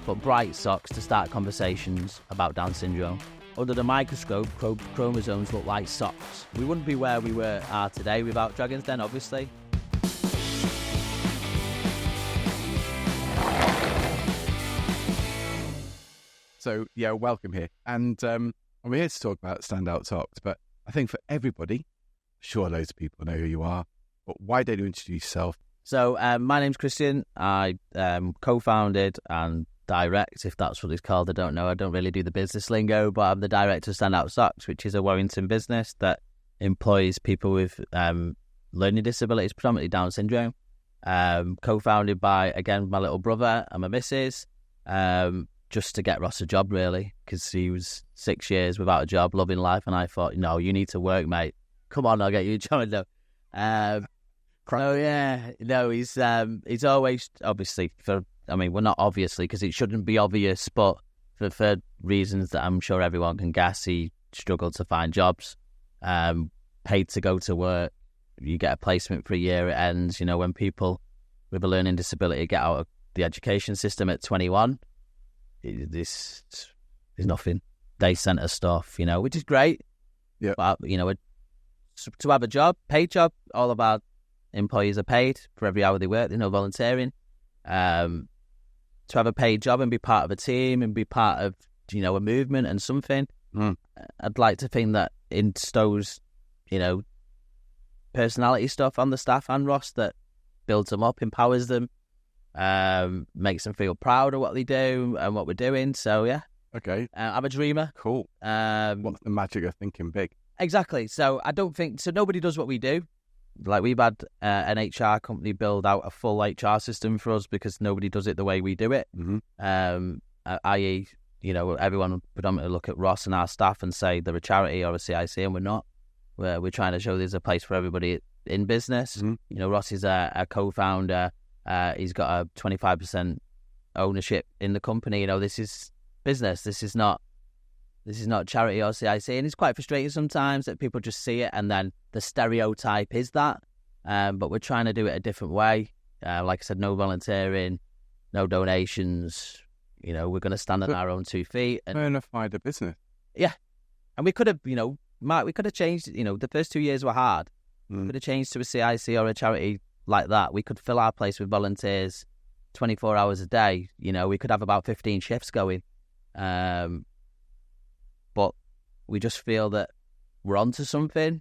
but bright socks to start conversations about Down syndrome. Under the microscope, chromosomes look like socks. We wouldn't be where we are today without Dragon's Den, obviously. So, yeah, welcome here. And we're here to talk about standout socks, but I think for everybody, sure, loads of people know who you are, but why don't you introduce yourself? So, my name's Christian. I co-founded and direct, if that's what it's called. I don't know. I don't really do the business lingo, but I'm the director of Standout Socks, which is a Warrington business that employs people with learning disabilities, predominantly Down syndrome. Co-founded by, again, my little brother and my missus, just to get Ross a job, really, because he was 6 years without a job, loving life, and I thought, no, you need to work, mate. Come on, I'll get you a job. No. Oh yeah, no, he's always, obviously, we're not obviously, because it shouldn't be obvious, but for reasons that I'm sure everyone can guess, he struggled to find jobs, paid to go to work. You get a placement for a year, it ends. You know, when people with a learning disability get out of the education system at 21, this is nothing. Day centre stuff, you know, which is great. Yeah. But, you know, to have a job, paid job, all of our employees are paid for every hour they work. There's no volunteering. To have a paid job and be part of a team and be part of, you know, a movement and something, I'd like to think that instills, you know, personality stuff on the staff and Ross that builds them up, empowers them, makes them feel proud of what they do and what we're doing. So, yeah. Okay. I'm a dreamer. Cool. What's the magic of thinking big? Exactly. So I don't think, so nobody does what we do. Like, we've had an HR company build out a full HR system for us because nobody does it the way we do it. Mm-hmm. I.e., you know, everyone predominantly look at Ross and our staff and say they're a charity or a CIC, and we're not. We're trying to show there's a place for everybody in business. Mm-hmm. You know, Ross is a co-founder. He's got a 25% ownership in the company. You know, this is business. This is not charity or CIC, and it's quite frustrating sometimes that people just see it and then the stereotype is that. But we're trying to do it a different way. Like I said, no volunteering, no donations. You know, we're going to stand on our own 2 feet. And Bonafide a business. Yeah. And we could have, you know, Mark, we could have changed, you know, the first 2 years were hard. We could have changed to a CIC or a charity like that. We could fill our place with volunteers 24 hours a day. You know, we could have about 15 shifts going. But we just feel that we're onto something.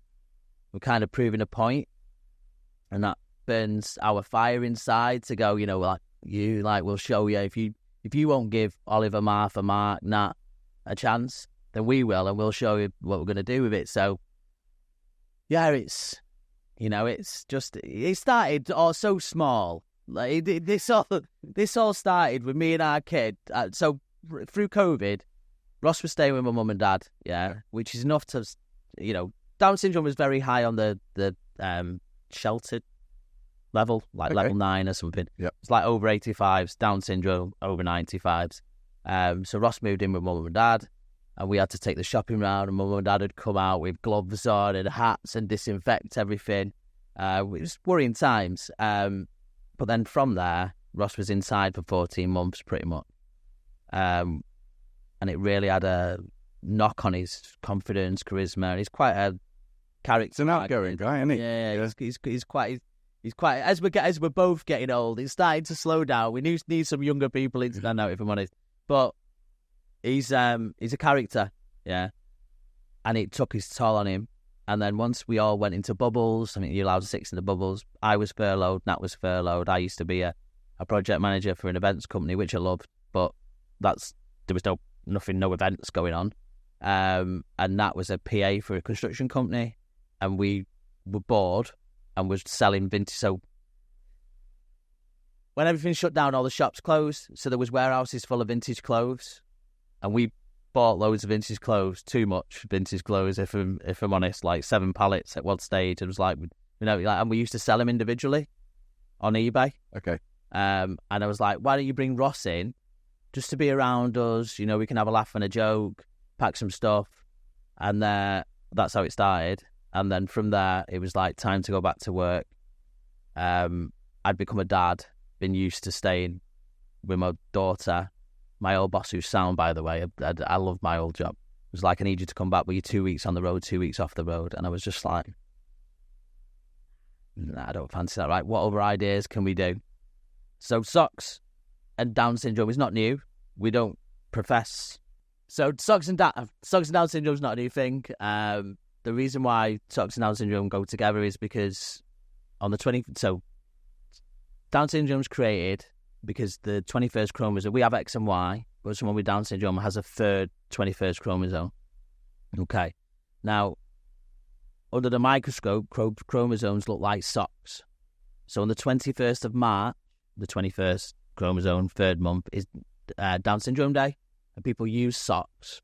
We're kind of proving a point, and that burns our fire inside to go, you know, we'll show you. If you won't give Oliver, Martha, Mark, Nat a chance, then we will, and we'll show you what we're going to do with it. So, yeah, it's, you know, it started all so small. Like this all started with me and our kid. So through COVID, Ross was staying with my mum and dad, which is enough to, you know, Down syndrome was very high on the sheltered level, like level 9 or something. Yep. It's like over 85s, Down syndrome over 95s. So Ross moved in with mum and dad, and we had to take the shopping round, and mum and dad had come out with gloves on and hats and disinfect everything. It was worrying times. But then from there, Ross was inside for 14 months pretty much. And it really had a knock on his confidence, charisma. He's quite a character. It's an outgoing guy, isn't he? Yeah. He's quite. As we're both getting old, it's starting to slow down. We need some younger people in stand out, if I'm honest. But he's a character, yeah. And it took his toll on him. And then once we all went into bubbles, I mean, you're allowed 6 in the bubbles. I was furloughed, Nat was furloughed. I used to be a project manager for an events company, which I loved, but there was no events going on. And Nat was a PA for a construction company, and we were bored and was selling vintage. So when everything shut down, all the shops closed. So there was warehouses full of vintage clothes, and we bought loads of vintage clothes, too much vintage clothes, if I'm honest, like 7 pallets at one stage. It was like, you know, and we used to sell them individually on eBay. Okay. And I was like, why don't you bring Ross in just to be around us? You know, we can have a laugh and a joke, pack some stuff. And that's how it started. And then from there, it was like time to go back to work. I'd become a dad, been used to staying with my daughter. my old boss, who's sound, by the way. I love my old job. It was like, I need you to come back, but you're 2 weeks on the road, 2 weeks off the road. And I was just like, nah, I don't fancy that, right? What other ideas can we do? So socks and Down syndrome is not new. We don't profess. So socks and Down syndrome is not a new thing. The reason why socks and Down syndrome go together is because Down syndrome is created because the 21st chromosome, we have X and Y, but someone with Down syndrome has a third 21st chromosome. Okay. Now, under the microscope, chromosomes look like socks. So on the 21st of March, the 21st chromosome, third month, is Down syndrome day. And people use socks,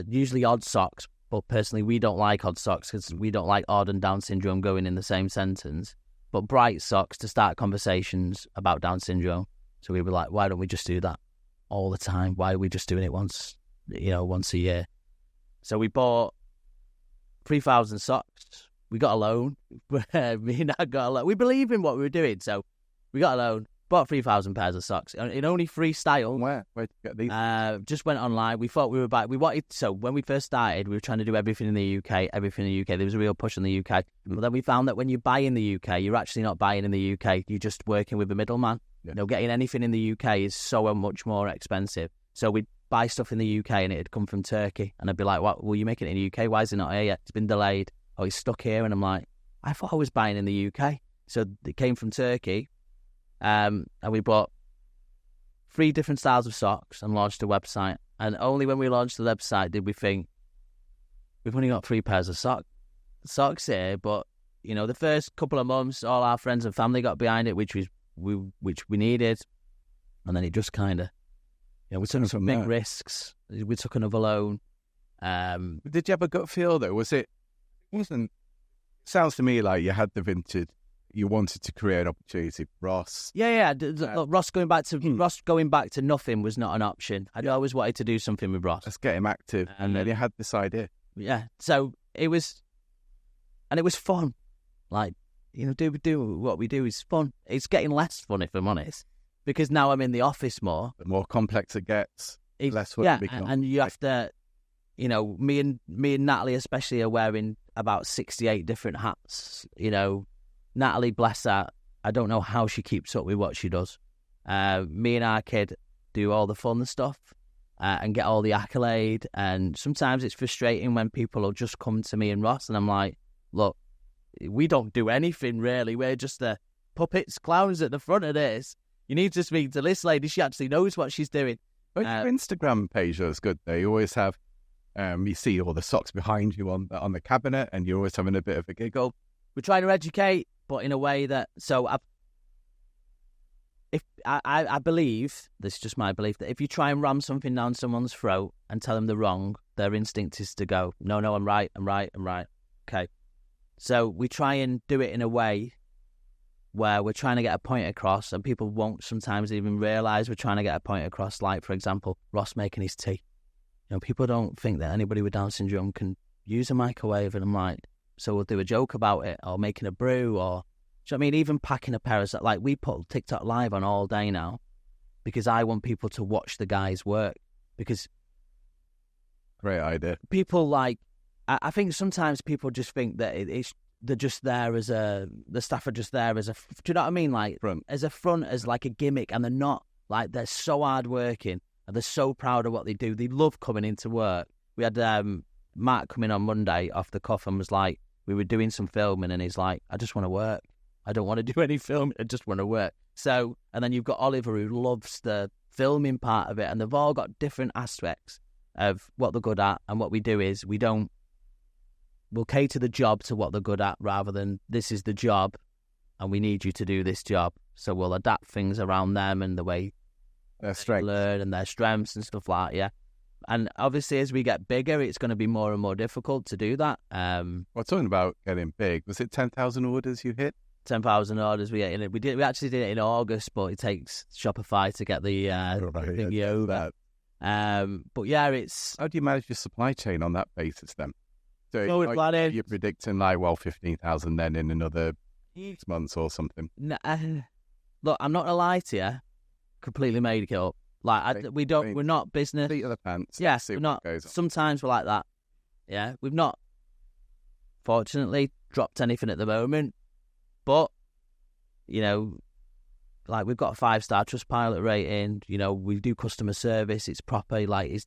usually odd socks. But personally, we don't like odd socks because we don't like odd and Down syndrome going in the same sentence. But bright socks to start conversations about Down syndrome. So we were like, why don't we just do that all the time? Why are we just doing it once a year? So we bought 3,000 socks. We got a loan. Me and Dad got a loan. We believe in what we were doing, so we got a loan. Bought 3,000 pairs of socks in only 3 styles. Where'd you get these? Just went online. We thought we were back. So when we first started, we were trying to do everything in the UK. There was a real push in the UK. But then we found that when you buy in the UK, you're actually not buying in the UK. You're just working with a middleman. Yeah. Getting anything in the UK is so much more expensive. So we'd buy stuff in the UK and it'd come from Turkey. And I'd be like, what? Well, you making it in the UK? Why is it not here yet? It's been delayed. Oh, it's stuck here. And I'm like, I thought I was buying in the UK. So it came from Turkey. And we bought 3 different styles of socks and launched a website. And only when we launched the website did we think, we've only got 3 pairs of socks here. But, the first couple of months, all our friends and family got behind it, which we needed. And then it just kind of, we took some big risks. We took another loan. Did you have a gut feel, though? Sounds to me like you had the vintage. You wanted to create an opportunity for Ross. Yeah. Look, Ross going back to nothing was not an option. I always wanted to do something with Ross. Let's get him active. And then you had this idea. Yeah. So it was fun. Like, do what we do is fun. It's getting less fun, if I'm honest, because now I'm in the office more. The more complex it gets, less fun it becomes. And you have to, me and Natalie especially are wearing about 68 different hats, Natalie, bless her, I don't know how she keeps up with what she does. Me and our kid do all the fun stuff and get all the accolade. And sometimes it's frustrating when people will just come to me and Ross and I'm like, look, we don't do anything really. We're just the puppets, clowns at the front of this. You need to speak to this lady. She actually knows what she's doing. Your Instagram page is good though. You always have, you see all the socks behind you on the cabinet and you're always having a bit of a giggle. We're trying to educate, but in a way that, I believe, this is just my belief, that if you try and ram something down someone's throat and tell them they're wrong, their instinct is to go, no, I'm right. Okay. So we try and do it in a way where we're trying to get a point across and people won't sometimes even realise we're trying to get a point across. Like, for example, Ross making his tea. People don't think that anybody with Down syndrome can use a microwave, and I'm like, so we'll do a joke about it, or making a brew, or, do you know what I mean? Even packing a pair of, like, we put TikTok live on all day now because I want people to watch the guys work. Because great idea. People I think sometimes people just think that they're just there the staff are just there as do you know what I mean? Like, as a front, as like a gimmick, and they're not. Like, they're so hard working and they're so proud of what they do. They love coming into work. We had Matt come in on Monday off the cuff and was like, we were doing some filming and he's like, I just want to work. I don't want to do any filming. I just want to work. So, and then you've got Oliver who loves the filming part of it, and they've all got different aspects of what they're good at. And what we do is we'll cater the job to what they're good at rather than this is the job and we need you to do this job. So we'll adapt things around them and the way their strengths, learn and their strengths and stuff like that. Yeah. And obviously, as we get bigger, it's going to be more and more difficult to do that. We're talking about getting big. Was it 10,000 orders you hit? 10,000 orders we get. We actually did it in August, but it takes Shopify to get the thingy over. But yeah, it's. How do you manage your supply chain on that basis then? So you're predicting 15,000 then in another 6 months or something. Look, I'm not gonna lie to you. Completely made it up. Like Okay. we're not business. Seat of the pants. Yeah, See we're what not. goes on. Sometimes we're like that. Yeah, we've not, fortunately, dropped anything at the moment. But, you know, like we've got a 5-star Trustpilot rating. You know, we do customer service. It's proper. Like,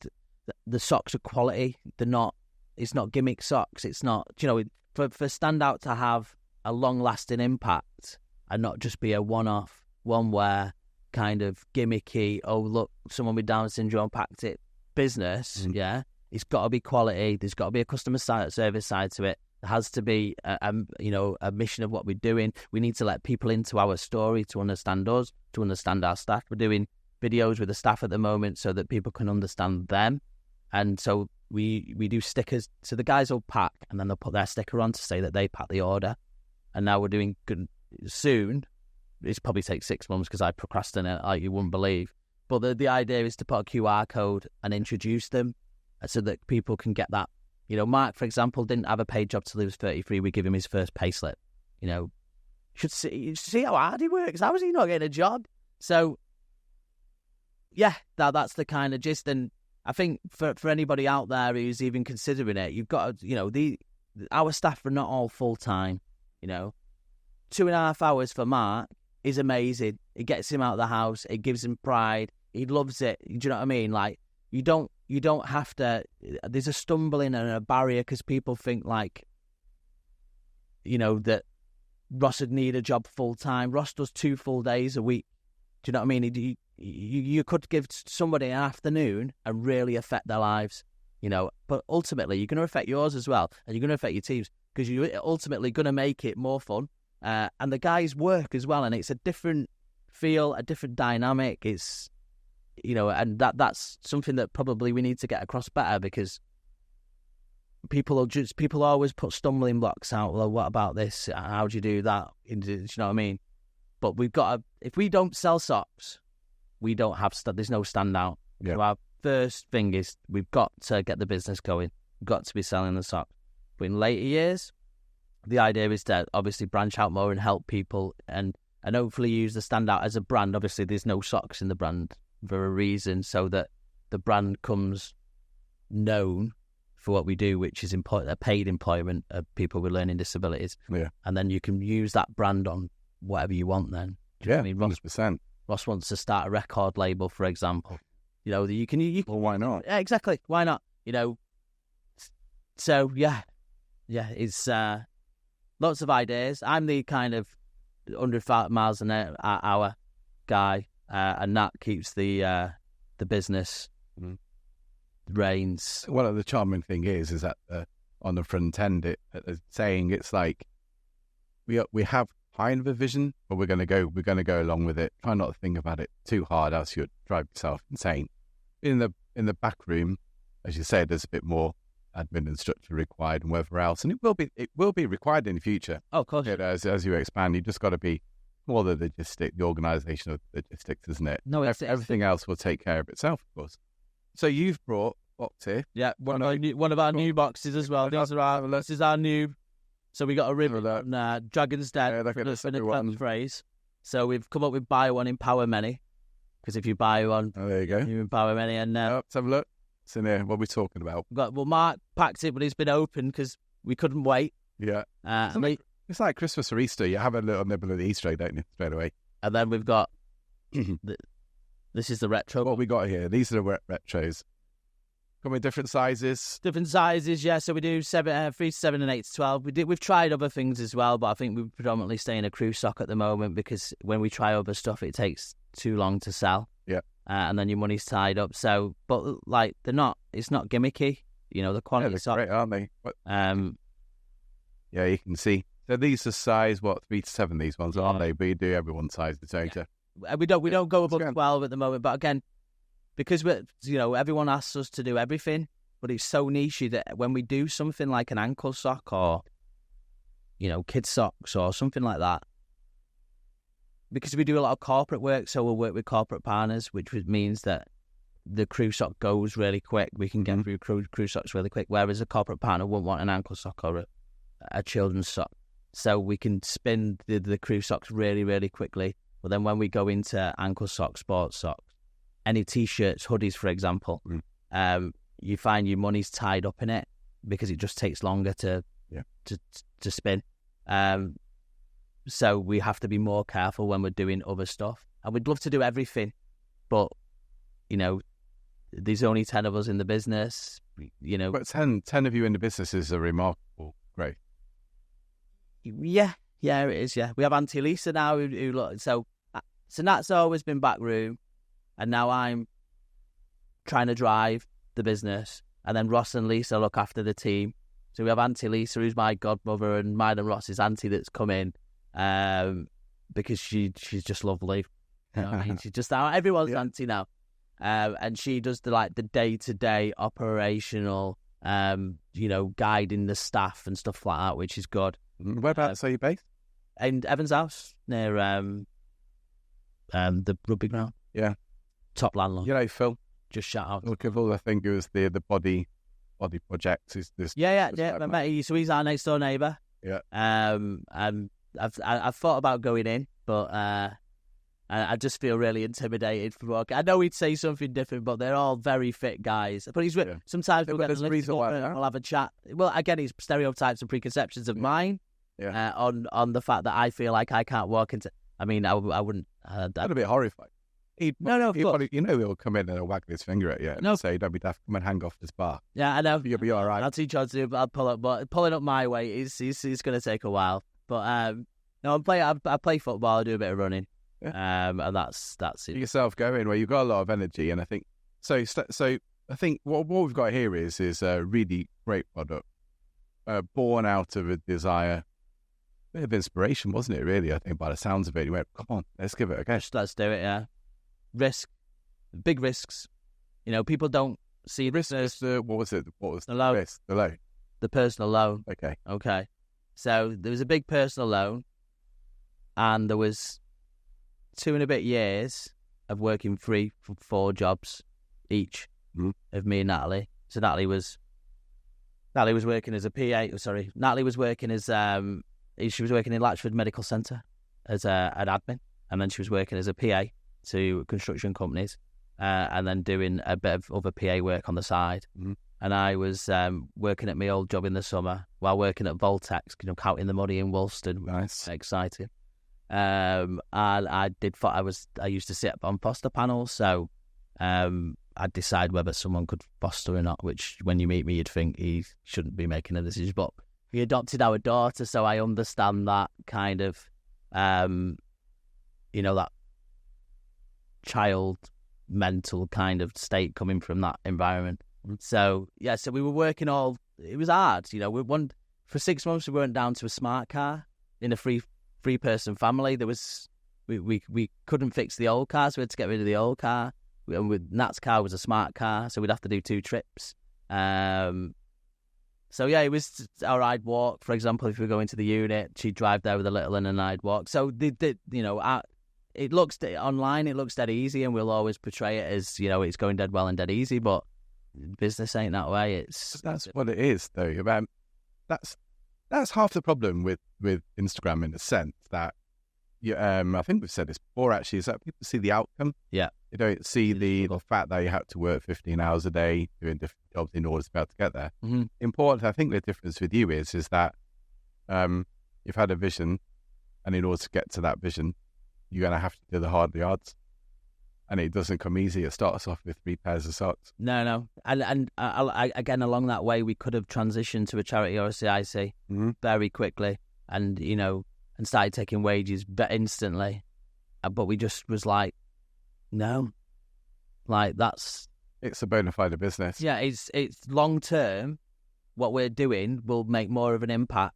the socks are quality. They're not. It's not gimmick socks. It's not. You know, for Standout to have a long-lasting impact and not just be a one-off, one-wear kind of gimmicky. Oh, look, someone with Down syndrome packed it. Business. Yeah, it's got to be quality. There's got to be a customer service side to it. There has to be a mission of what we're doing. We need to let people into our story to understand us, to understand our staff. We're doing videos with the staff at the moment so that people can understand them. And so we do stickers. So the guys will pack and then they'll put their sticker on to say that they packed the order. And now we're doing good soon. It's probably take 6 months because I procrastinate like you wouldn't believe. But the idea is to put a QR code and introduce them so that people can get that. You know, Mark, for example, didn't have a paid job till he was 33. We give him his first pay slip. You know, you should see how hard he works. How is he not getting a job? So, yeah, that's the kind of gist. And I think for anybody out there who's even considering it, you've got to, you know, our staff are not all full-time, you know. 2.5 hours for Mark is amazing. It gets him out of the house. It gives him pride. He loves it. Do you know what I mean? Like, you don't have to. There's a stumbling and a barrier because people think like, you know, that Ross would need a job full time. Ross does 2 full days a week. Do you know what I mean? You could give somebody an afternoon and really affect their lives, you know. But ultimately, you're going to affect yours as well, and you're going to affect your teams because you're ultimately going to make it more fun. And the guys work as well, and it's a different feel, a different dynamic. It's, you know, and that's something that probably we need to get across better because people always put stumbling blocks out. Well, what about this? How do you do that? Do you know what I mean? But we've got to, if we don't sell socks, we don't have, there's no standout. Yeah. So our first thing is we've got to get the business going. We've got to be selling the socks. But in later years, the idea is to obviously branch out more and help people and hopefully use the Standout as a brand. Obviously, there's no socks in the brand for a reason, so that the brand comes known for what we do, which is paid employment of people with learning disabilities. Yeah. And then you can use that brand on whatever you want then. Do you know what I mean? 100%. Ross wants to start a record label, for example. You know, you can. Well, why not? Yeah, exactly. Why not? You know. So yeah, it's lots of ideas. I'm the kind of 100 miles an hour guy, and that keeps the business reins. One of the charming thing is that on the front end, it's saying it's like we have kind of a vision, but we're going to go along with it. Try not to think about it too hard, else you'd drive yourself insane. In the back room, as you said, there's a bit more admin and structure required and whatever else, and it will be required in the future. Oh, of course. You know, as you expand, you just got to be more the organisation of logistics, isn't it? No, everything else will take care of itself, of course. So you've brought box here. Yeah, one of our new boxes as well. This is our new. So we got a ribbon on Dragon's Den for the phrase. So we've come up with buy one, empower many. Because if you buy one, there you go. You empower many. And let's have a look. It's in here. What are we talking about? Mark packed it, but it's been open because we couldn't wait. Yeah. It's like Christmas or Easter. You have a little nibble of the Easter egg, don't you, straight away? And then we've got, this is the retro. What we got here? These are the retros. Come in different sizes. Different sizes, yeah. So we do 3 to 7 and 8 to 12. We've tried other things as well, but I think we predominantly stay in a crew sock at the moment because when we try other stuff, it takes too long to sell. Yeah. And then your money's tied up. So, but like it's not gimmicky. You know, the quality. Yeah, they're great, aren't they? Yeah, you can see. So these are size 3 to 7. These ones, aren't they? But you do everyone's size, don't you? We don't go above 12 at the moment. But again, because everyone asks us to do everything, but it's so niche that when we do something like an ankle sock or, kids socks or something like that, because we do a lot of corporate work, so we'll work with corporate partners, which means that the crew sock goes really quick. We can get through crew socks really quick, whereas a corporate partner wouldn't want an ankle sock or a children's sock. So we can spin the crew socks really, really quickly. But then when we go into ankle socks, sports socks, any T-shirts, hoodies, for example, you find your money's tied up in it because it just takes longer to spin. So we have to be more careful when we're doing other stuff. And we'd love to do everything, but, there's only 10 of us in the business, But 10 of you in the business is a remarkable growth. Yeah, it is, yeah. We have Auntie Lisa now so Nat's always been back room, and now I'm trying to drive the business, and then Ross and Lisa look after the team. So we have Auntie Lisa, who's my godmother, and mine and Ross's auntie that's come in, because she's just lovely. You know what I mean? She's just everyone's auntie now. And she does the day-to-day operational, guiding the staff and stuff like that, which is good. Whereabouts are you based? In Evans House, near the rugby ground. Yeah. Top landlord. Phil. Just shout out. Look at all, I think it was the body project. Is this? Yeah. I met so he's our next door neighbour. Yeah. And I've thought about going in, but I just feel really intimidated for work. I know he'd say something different, but they're all very fit guys. But he's sometimes we'll get the list up and we'll have a chat. Well, again, it's stereotypes and preconceptions of mine on the fact that I feel like I can't walk into. I mean, I wouldn't. That'd be horrifying. No, he'll come in and wag his finger at you and say, "Don't be daft, come and hang off this bar." Yeah, I know. You'll be all right. I'll teach you how to do. I'll pull up, but pulling up my weight is going to take a while. But no, I play football. I do a bit of running. Yeah. And that's it. Get yourself going where you've got a lot of energy, and I think so. I think what we've got here is a really great product, born out of a desire, a bit of inspiration, wasn't it? Really, I think by the sounds of it, you went, "Come on, let's give it a go." Let's do it. Yeah, big risks. People don't see risk. What was it? What was the loan? Risk? The loan. The personal loan. Okay. So there was a big personal loan, and there was 2 and a bit years of working 3-4 jobs each of me and Natalie. So Natalie was working as a PA. Sorry, Natalie was working as she was working in Latchford Medical Centre as an admin, and then she was working as a PA to construction companies, and then doing a bit of other PA work on the side. And I was working at my old job in the summer while working at Voltex, counting the money in Woolston. Nice, exciting. And I used to sit on foster panels, so I'd decide whether someone could foster or not, which when you meet me you'd think he shouldn't be making a decision, but he adopted our daughter, so I understand that kind of that child mental kind of state coming from that environment. So we were working it was hard, for 6 months we weren't down to a smart car in a three-person family. There was we couldn't fix the old car, so we had to get rid of the old car. Nat's car was a smart car, so we'd have to do 2 trips. It was, or I'd walk, for example, if we were going to the unit, she'd drive there with a little one and I'd walk. So it looks online, it looks dead easy, and we'll always portray it as it's going dead well and dead easy, but business ain't that way. That's what it is, though. That's half the problem with Instagram, in the sense that I think we've said this before, actually, is that people see the outcome. Yeah. They don't see the fact that you have to work 15 hours a day doing different jobs in order to be able to get there. Important, I think the difference with you is that you've had a vision, and in order to get to that vision, you're going to have to do the hard yards. And it doesn't come easy. It starts off with 3 pairs of socks. No. And again, along that way, we could have transitioned to a charity or a CIC very quickly, and and started taking wages instantly. But we just was like, no, it's a bona fide business. Yeah, it's long term. What we're doing will make more of an impact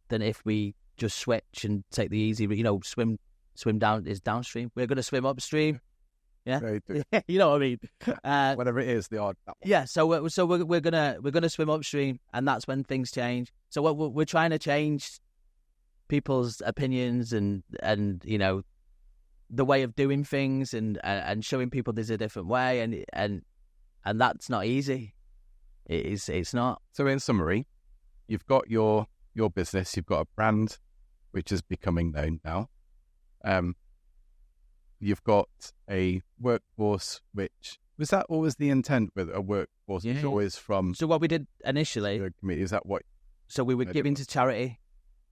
than if we just switch and take the easy. Swim down is downstream. We're going to swim upstream. Yeah, you know what I mean. Whatever it is, the odd. Yeah, so we're gonna swim upstream, and that's when things change. So we're trying to change people's opinions and the way of doing things, and showing people there's a different way, and that's not easy. It's not. So in summary, you've got your business, you've got a brand which is becoming known now. you've got a workforce which was that always the intent with a workforce is always from. So what we did initially, is that what? So we were giving to charity.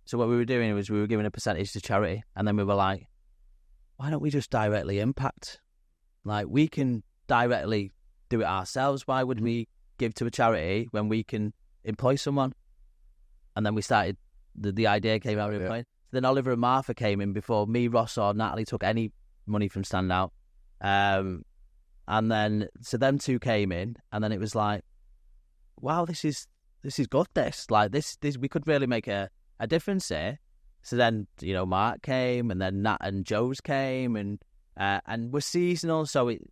So what we were doing was we were giving a percentage to charity, and then we were like, why don't we just directly impact? Like, we can directly do it ourselves. Why would we give to a charity when we can employ someone? And then we started, the idea came out of employing. Then Oliver and Martha came in before me, Ross, or Natalie took any money from Standout. And then, so them two came in, and then it was like, wow, this is good, this, we could really make a difference here. So then, Mark came, and then Nat and Joe's came, and we're seasonal, so it's,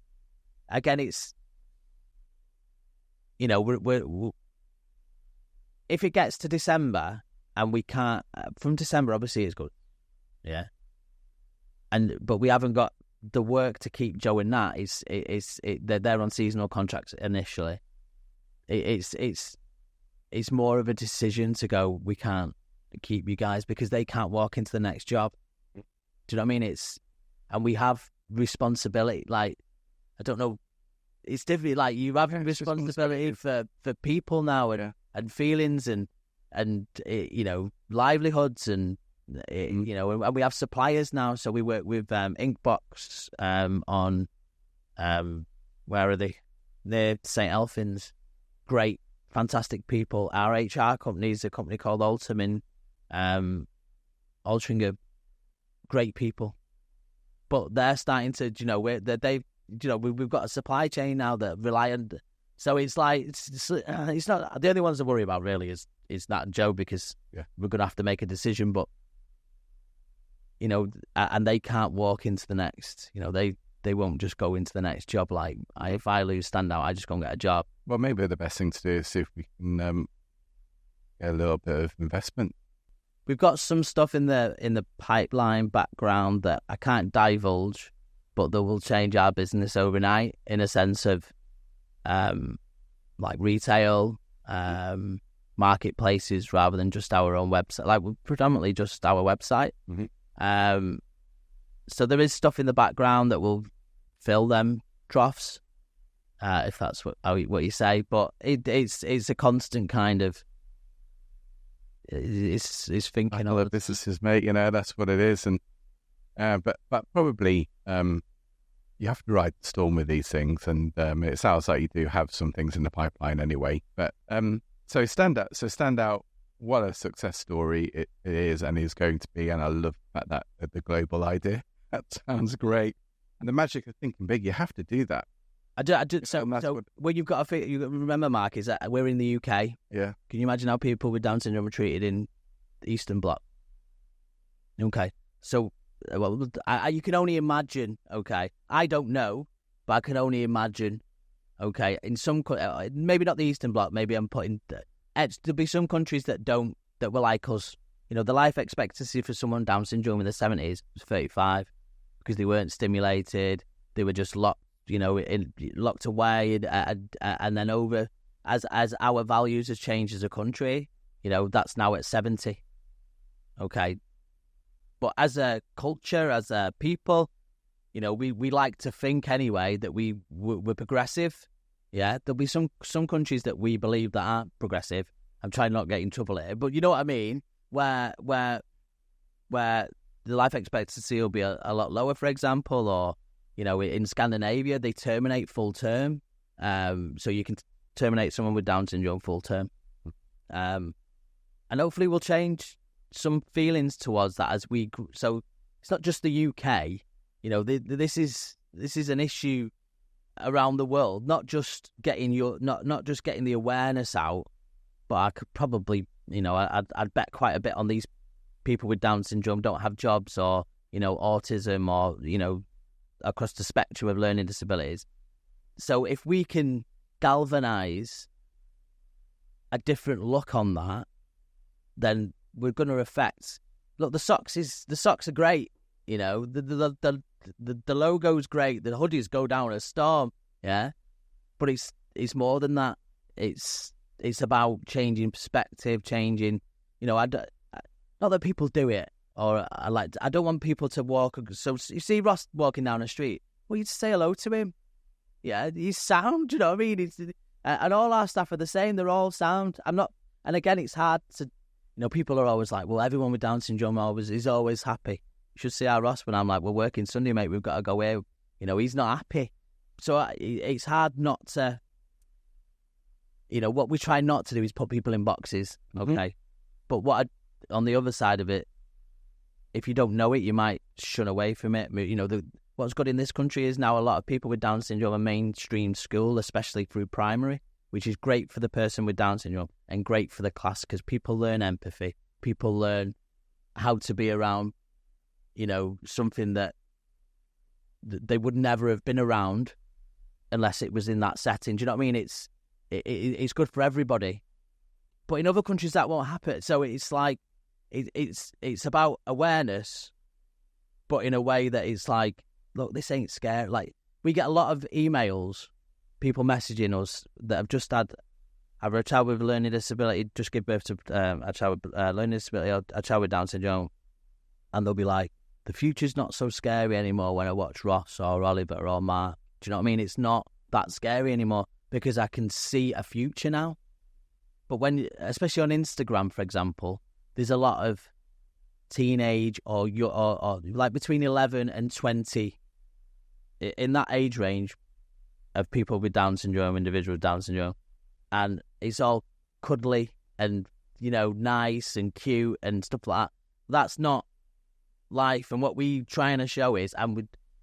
we're if it gets to December and we can't, from December, obviously it's good, yeah. But we haven't got the work to keep Joe and Nat. They're on seasonal contracts initially. It's more of a decision to go, we can't keep you guys because they can't walk into the next job. Do you know what I mean? And we have responsibility. Like, I don't know, it's different. Like, you have responsibility for people now and feelings and livelihoods and and we have suppliers now. So we work with Inkbox on where are they? They're St. Elfin's. Great, fantastic people. Our HR company is a company called Altum Altringer. Great people, but they're starting to, we've got a supply chain now that rely on. So it's like it's not the only ones to worry about really is Nat and Joe, because we're going to have to make a decision, but and they can't walk into the next. They won't just go into the next job. Like, if I lose Standout, I just go and get a job. Well, maybe the best thing to do is see if we can get a little bit of investment. We've got some stuff in the pipeline background that I can't divulge, but that will change our business overnight in a sense of like retail, marketplaces rather than just our own website. Like, predominantly just our website. Mm-hmm. So there is stuff in the background that will fill them troughs, if that's what you say. But it's a constant kind of it's thinking all the businesses, mate. That's what it is. And but probably you have to ride the storm with these things. And it sounds like you do have some things in the pipeline anyway. But so Standout. What a success story it is and is going to be. And I love that the global idea. That sounds great. And the magic of thinking big, you have to do that. I do. So what you've got to remember, Mark, is that we're in the UK. Yeah. Can you imagine how people with Down syndrome are treated in the Eastern Bloc? Okay. So, you can only imagine, okay. I don't know, but I can only imagine, okay, in some, maybe not the Eastern Bloc, maybe I'm putting, there'll be some countries that were like us. The life expectancy for someone with Down syndrome in the 70s was 35 because they weren't stimulated. They were just locked, locked away. And then over, as our values has changed as a country, that's now at 70. Okay. But as a culture, as a people, we like to think anyway that we're progressive. Yeah. There'll be some countries that we believe that aren't progressive. I'm trying not to get in trouble here, but you know what I mean? Where the life expectancy will be a lot lower, for example, or in Scandinavia they terminate full term, so you can terminate someone with Down syndrome full term, and hopefully we'll change some feelings towards that as we. So it's not just the UK, this is an issue around the world, not just getting not just getting the awareness out, but I could probably. I'd bet quite a bit on these people with Down syndrome don't have jobs or, autism or, across the spectrum of learning disabilities. So if we can galvanise a different look on that, then we're going to affect. Look, the socks are great. The logo's great. The hoodies go down a storm. Yeah, but it's more than that. It's about changing perspective, changing, not that people do it or I don't want people to walk. So you see Ross walking down the street, well, you just say hello to him. Yeah, he's sound. You know what I mean? And all our staff are the same. They're all sound. I'm not. And again, it's hard to, people are always like, well, everyone with Down syndrome is always happy. You should see our Ross when I'm like, we're working Sunday, mate. We've got to go here. He's not happy. So it's hard not to. What we try not to do is put people in boxes. Okay, Mm-hmm. but on the other side of it, if you don't know it, you might shun away from it. What's good in this country is now a lot of people with Down syndrome are mainstream school, especially through primary, which is great for the person with Down syndrome and great for the class because people learn empathy. People learn how to be around, something that they would never have been around unless it was in that setting. Do you know what I mean? It's good for everybody. But in other countries, that won't happen. So it's like, it's about awareness, but in a way that it's like, look, this ain't scary. Like, we get a lot of emails, people messaging us that have just had either a child with a learning disability, just give birth to a child with learning disability, or a child with Down syndrome, and they'll be like, the future's not so scary anymore when I watch Ross or Oliver or Mark. Do you know what I mean? It's not that scary anymore because I can see a future now. But especially on Instagram, for example, there's a lot of teenage or like between 11 and 20 in that age range of people with Down syndrome, individuals with Down syndrome, and it's all cuddly and nice and cute and stuff like that. That's not life. And what we trying to show is, and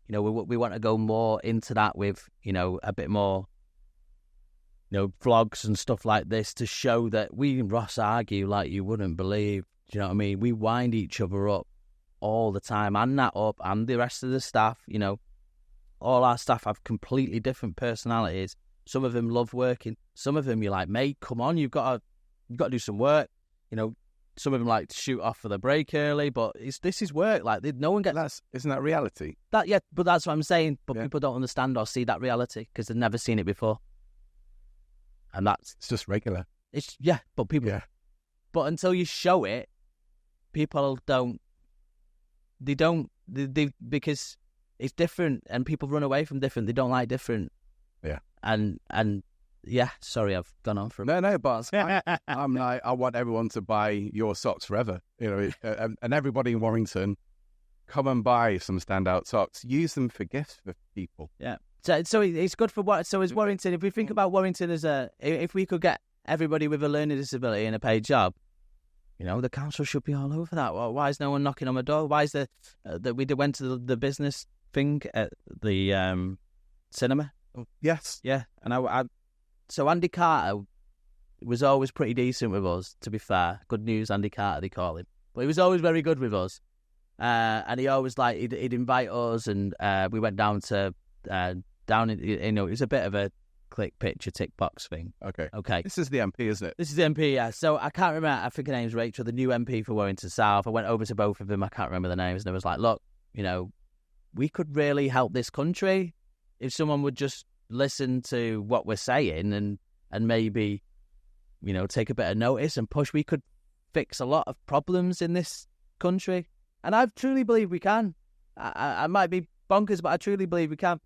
we want to go more into that with a bit more vlogs and stuff like this to show that we and Ross argue like you wouldn't believe. Do you know what I mean? We wind each other up all the time, and Nat up, and the rest of the staff. All our staff have completely different personalities. Some of them love working. Some of them you're like, mate, come on, you've got to do some work. Some of them like to shoot off for the break early, but this is work. Like, no one gets. Isn't that reality? But that's what I'm saying. But people don't understand or see that reality because they've never seen it before. And it's just regular. But people. Yeah. But until you show it, people don't. They don't. They because it's different, and people run away from different. They don't like different. Yeah. And yeah. Sorry, I've gone on from. No, but I'm like, I want everyone to buy your socks forever. And everybody in Warrington, come and buy some standout socks. Use them for gifts for people. Yeah. So it's good for what? So is Warrington? If we think about Warrington if we could get everybody with a learning disability in a paid job, the council should be all over that. Well, why is no one knocking on my door? Why is that we went to the business thing at the cinema? Yes. Yeah. And so Andy Carter was always pretty decent with us, to be fair. Good news, Andy Carter, they call him. But he was always very good with us. And he always he'd invite us, and we went down to down in, it was a bit of a click picture tick box thing. Okay. This is the MP, isn't it? This is the MP, yeah. So I can't remember. I think her name's Rachel, the new MP for Warrington South. I went over to both of them. I can't remember the names, and I was like, look, we could really help this country if someone would just listen to what we're saying and maybe take a bit of notice and push. We could fix a lot of problems in this country, and I truly believe we can. I might be bonkers, but I truly believe we can.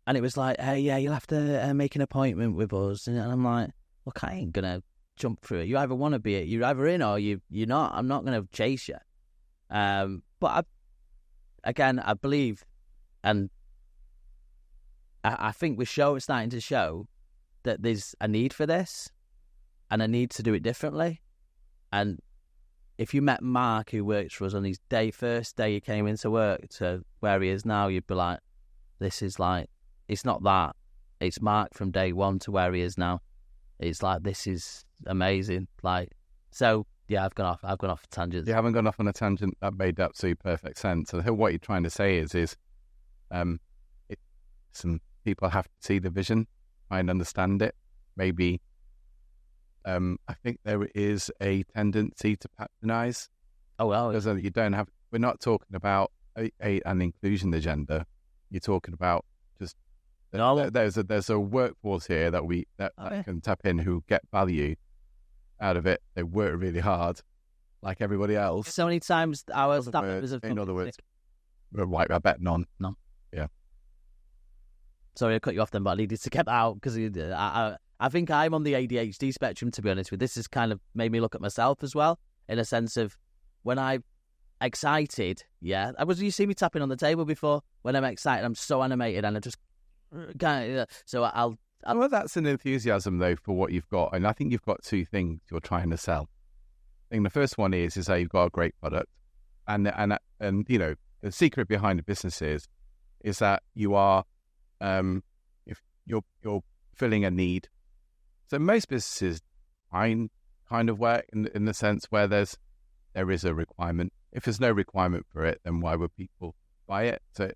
And it was like, hey, yeah, you'll have to make an appointment with us. And I'm like, look, I ain't going to jump through it. You either want to be it, you're either in or you're not. I'm not going to chase you. But I believe, and I think we're starting to show that there's a need for this and a need to do it differently. And if you met Mark, who works for us, on his first day he came into work to where he is now, you'd be like, this is like, it's not that. It's Mark from day one to where he is now. It's like, this is amazing. Like, so yeah, I've gone off tangents. You haven't gone off on a tangent. That made absolute perfect sense. So what you're trying to say is some people have to see the vision, try and understand it. Maybe, I think there is a tendency to patronise. Oh well, because you don't have. We're not talking about an inclusion agenda. You're talking about just there's a workforce here that can tap in, who get value out of it. They work really hard, like everybody else. So many times our staff members have... In other words, right, I bet none. None. Yeah. Sorry, I cut you off then, but I needed to get that out because I think I'm on the ADHD spectrum, to be honest with you. This has kind of made me look at myself as well, in a sense of when I'm excited, yeah. You see me tapping on the table before. When I'm excited, I'm so animated and I just kind of... So Well, that's an enthusiasm, though, for what you've got. And I think you've got two things you're trying to sell. I think the first one is that you've got a great product. And you know, the secret behind the business is that you are, if you're filling a need. So most businesses kind of work in the sense where there is a requirement. If there's no requirement for it, then why would people buy it? So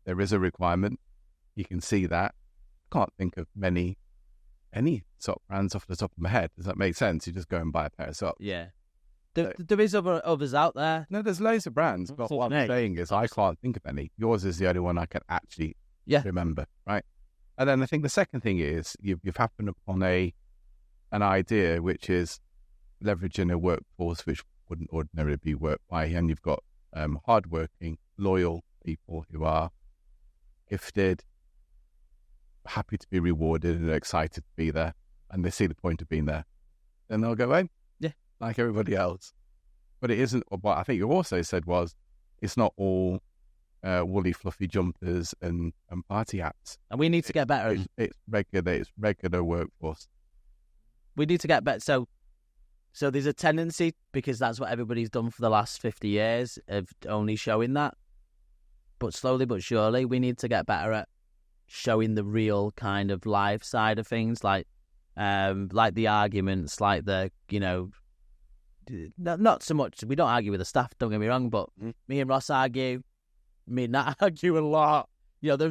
there is a requirement. You can see that. I can't think of any sock brands off the top of my head. Does that make sense? You just go and buy a pair of socks. Yeah. There is others out there. No, there's loads of brands, but what I'm saying is I can't think of any. Yours is the only one I can actually remember, right? And then I think the second thing is you've happened upon an idea which is leveraging a workforce which wouldn't ordinarily be worked by, and you've got hardworking, loyal people who are gifted, happy to be rewarded and excited to be there, and they see the point of being there. Then they'll go home, like everybody else. But it isn't. What I think you also said was, it's not all woolly, fluffy jumpers and party hats. And we need to get better. It's regular workforce. We need to get better. So there's a tendency, because that's what everybody's done for the last 50 years, of only showing that. But slowly but surely, we need to get better at showing the real kind of life side of things, like the arguments, like the, you know, not so much. We don't argue with the staff, don't get me wrong, but me and Ross argue. Me and Nat argue a lot. You know,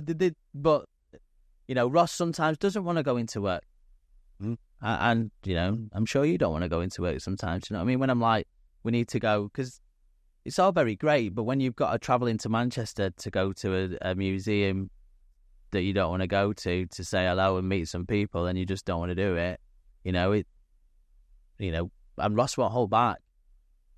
but, you know, Ross sometimes doesn't want to go into work. And, you know, I'm sure you don't want to go into work sometimes. You know what I mean? When I'm like, we need to go, because it's all very great, but when you've got to travel into Manchester to go to a museum that you don't want to go to say hello and meet some people, and you just don't want to do it, you know, and Ross won't hold back.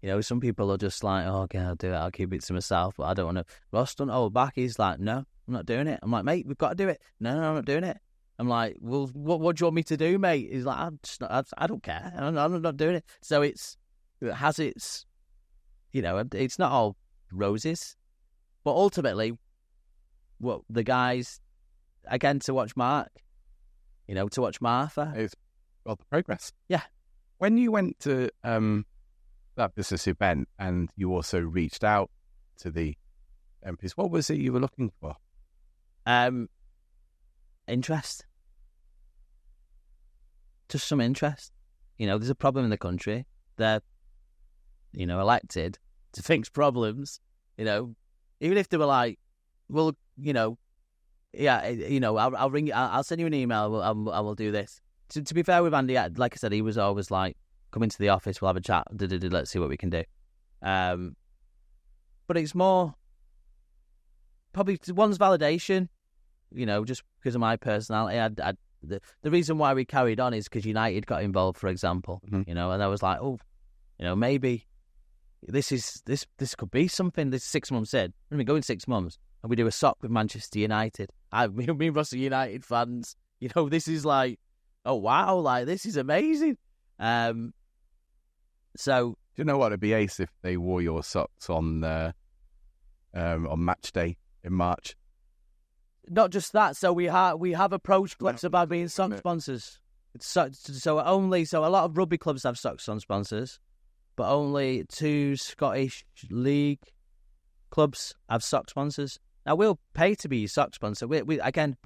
You know, some people are just like, oh, okay, I'll do it. I'll keep it to myself, but I don't want to. Ross doesn't hold back. He's like, no, I'm not doing it. I'm like, mate, we've got to do it. No, I'm not doing it. I'm like, well, what do you want me to do, mate? He's like, I don't care. I'm not doing it. So it has its, you know, it's not all roses. But ultimately, what the guys, again, to watch Mark, you know, to watch Martha. It's, well, the progress. Yeah. When you went to that business event and you also reached out to the MPs, what was it you were looking for? Interest. Just some interest. You know, there's a problem in the country. They're, you know, elected to fix problems. You know, even if they were like, well, you know, yeah, you know, I'll ring you, I'll send you an email, I will do this. To be fair with Andy, like I said, he was always like, come into the office, we'll have a chat, let's see what we can do. But it's more, probably one's validation, you know, just because of my personality. The reason why we carried on is because United got involved, for example, you know, and I was like, oh, you know, maybe this could be something. This 6 months in, we're going to go in 6 months, and we do a sock with Manchester United. Me and Ross are United fans. You know, this is like, oh wow, like this is amazing. So do you know what? It'd be ace if they wore your socks on match day in March. Not just that. So we have approached clubs about being sock sponsors. So a lot of rugby clubs have sock sponsors, but only 2 Scottish League clubs have sock sponsors. Now we'll pay to be your sock sponsor. We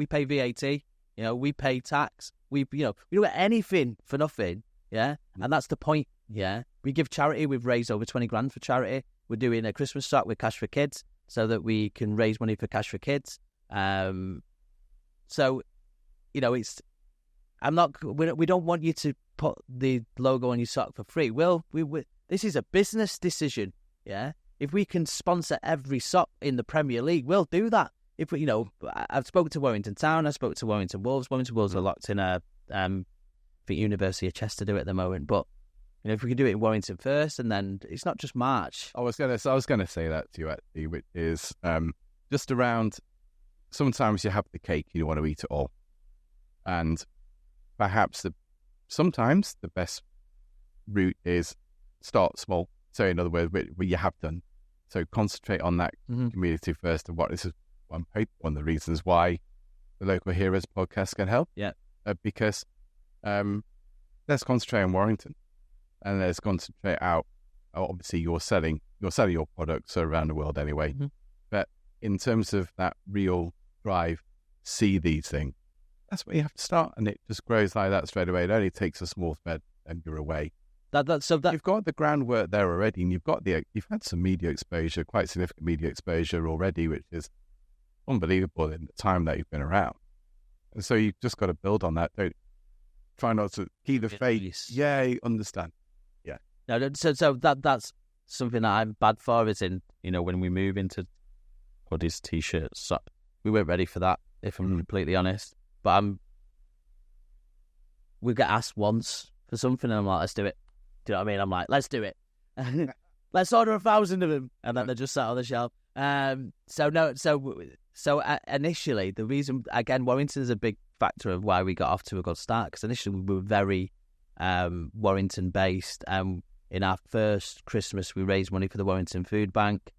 pay VAT. You know, we pay tax. We don't get anything for nothing. Yeah, and that's the point. Yeah, we give charity. We've raised over 20 grand for charity. We're doing a Christmas sock with Cash for Kids so that we can raise money for Cash for Kids. So, you know, we don't want you to put the logo on your sock for free. This is a business decision. Yeah, if we can sponsor every sock in the Premier League, we'll do that. If we, you know, I've spoken to Warrington Town, I spoke to Warrington Wolves. Warrington Wolves are locked in I think University of Chester do it at the moment, but if we could do it in Warrington first, and then it's not just March. I was gonna say that to you actually, which is just around. Sometimes you have the cake, you want to eat it all, and perhaps sometimes the best route is start small. So in other words, what you have done. So concentrate on that community first, and this is one of the reasons why the Local Heroes podcast can help. Yeah, because let's concentrate on Warrington, and let's concentrate out. Obviously, you're selling your products around the world anyway, but in terms of that real drive, see these things. That's where you have to start, and it just grows like that straight away. It only takes a small thread, and you're away. You've got the groundwork there already, and you've had some media exposure, quite significant media exposure already, which is unbelievable in the time that you've been around. And so you've just got to build on that. Don't try not to keep the faith. Yeah, you understand. Yeah. No, so that's something that I'm bad for. Is in when we move into hoodies, t-shirts, so we weren't ready for that. If I'm completely honest, but we get asked once for something, and I'm like, let's do it. Do you know what I mean? I'm like, let's do it. Let's order 1,000 of them, and then they're just sat on the shelf. So initially, the reason, again, Warrington is a big factor of why we got off to a good start, because initially we were very Warrington based. In our first Christmas, we raised money for the Warrington Food Bank.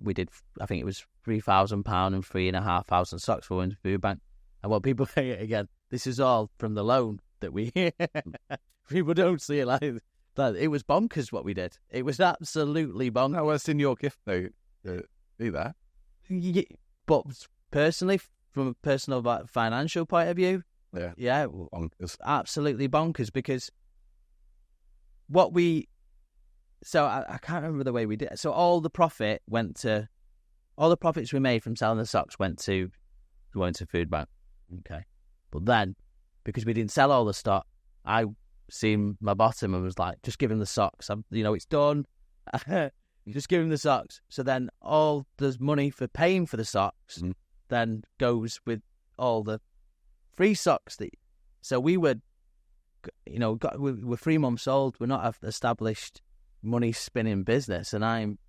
We did, I think it was £3,000 and 3,500 socks for Warrington Food Bank. And what people say again, this is all from the loan that we people don't see it like that. It was bonkers what we did. It was absolutely bonkers. No, it's in your gift though to do that. Yeah, but personally, from a personal financial point of view, yeah, bonkers. Absolutely bonkers, because I can't remember the way we did it. So all the profits we made from selling the socks went to the Warrington Food Bank. Okay. But then, because we didn't sell all the stock, I seen my bottom and was like, just give him the socks. It's done. Just give him the socks. So then all the money for paying for the socks then goes with all the free socks. So we were, we're 3 months old. We're not an established money spinning business, and I'm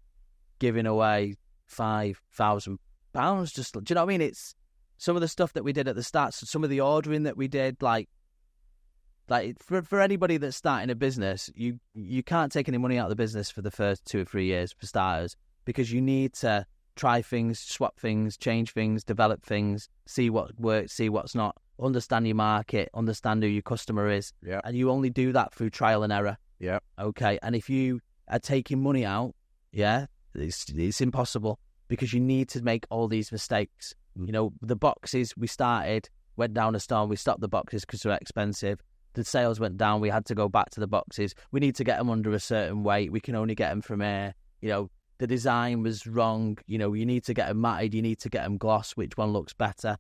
giving away £5,000. Just, do you know what I mean? It's some of the stuff that we did at the start. So some of the ordering that we did, like for anybody that's starting a business, you can't take any money out of the business for the first 2 or 3 years for starters, because you need to try things, swap things, change things, develop things, see what works, see what's not, understand your market, understand who your customer is. Yeah. And you only do that through trial and error. Yeah. Okay. And if you are taking money out, it's impossible, because you need to make all these mistakes. The boxes we started, went down a storm, we stopped the boxes because they're expensive. The sales went down, we had to go back to the boxes. We need to get them under a certain weight. We can only get them from air. The design was wrong. You need to get them matted. You need to get them gloss. Which one looks better?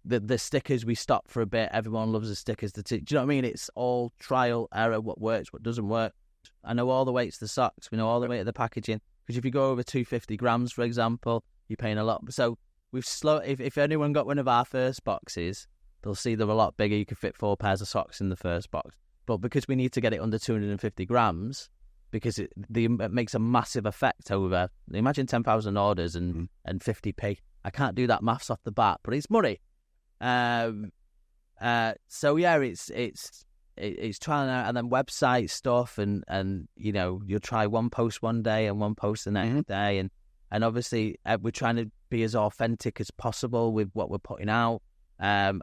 The stickers, we stopped for a bit. Everyone loves the stickers. Do you know what I mean? It's all trial, error, what works, what doesn't work. I know all the weights of the socks. We know all the weight of the packaging. Because if you go over 250 grams, for example, you're paying a lot. So we've if anyone got one of our first boxes, they'll see they're a lot bigger. You could fit 4 pairs of socks in the first box. But because we need to get it under 250 grams, because it makes a massive effect over, imagine 10,000 orders and 50p. I can't do that maths off the bat, but it's money. So yeah, it's trying out, and then website stuff, and you'll try one post one day and one post the next day, and obviously we're trying to be as authentic as possible with what we're putting out. And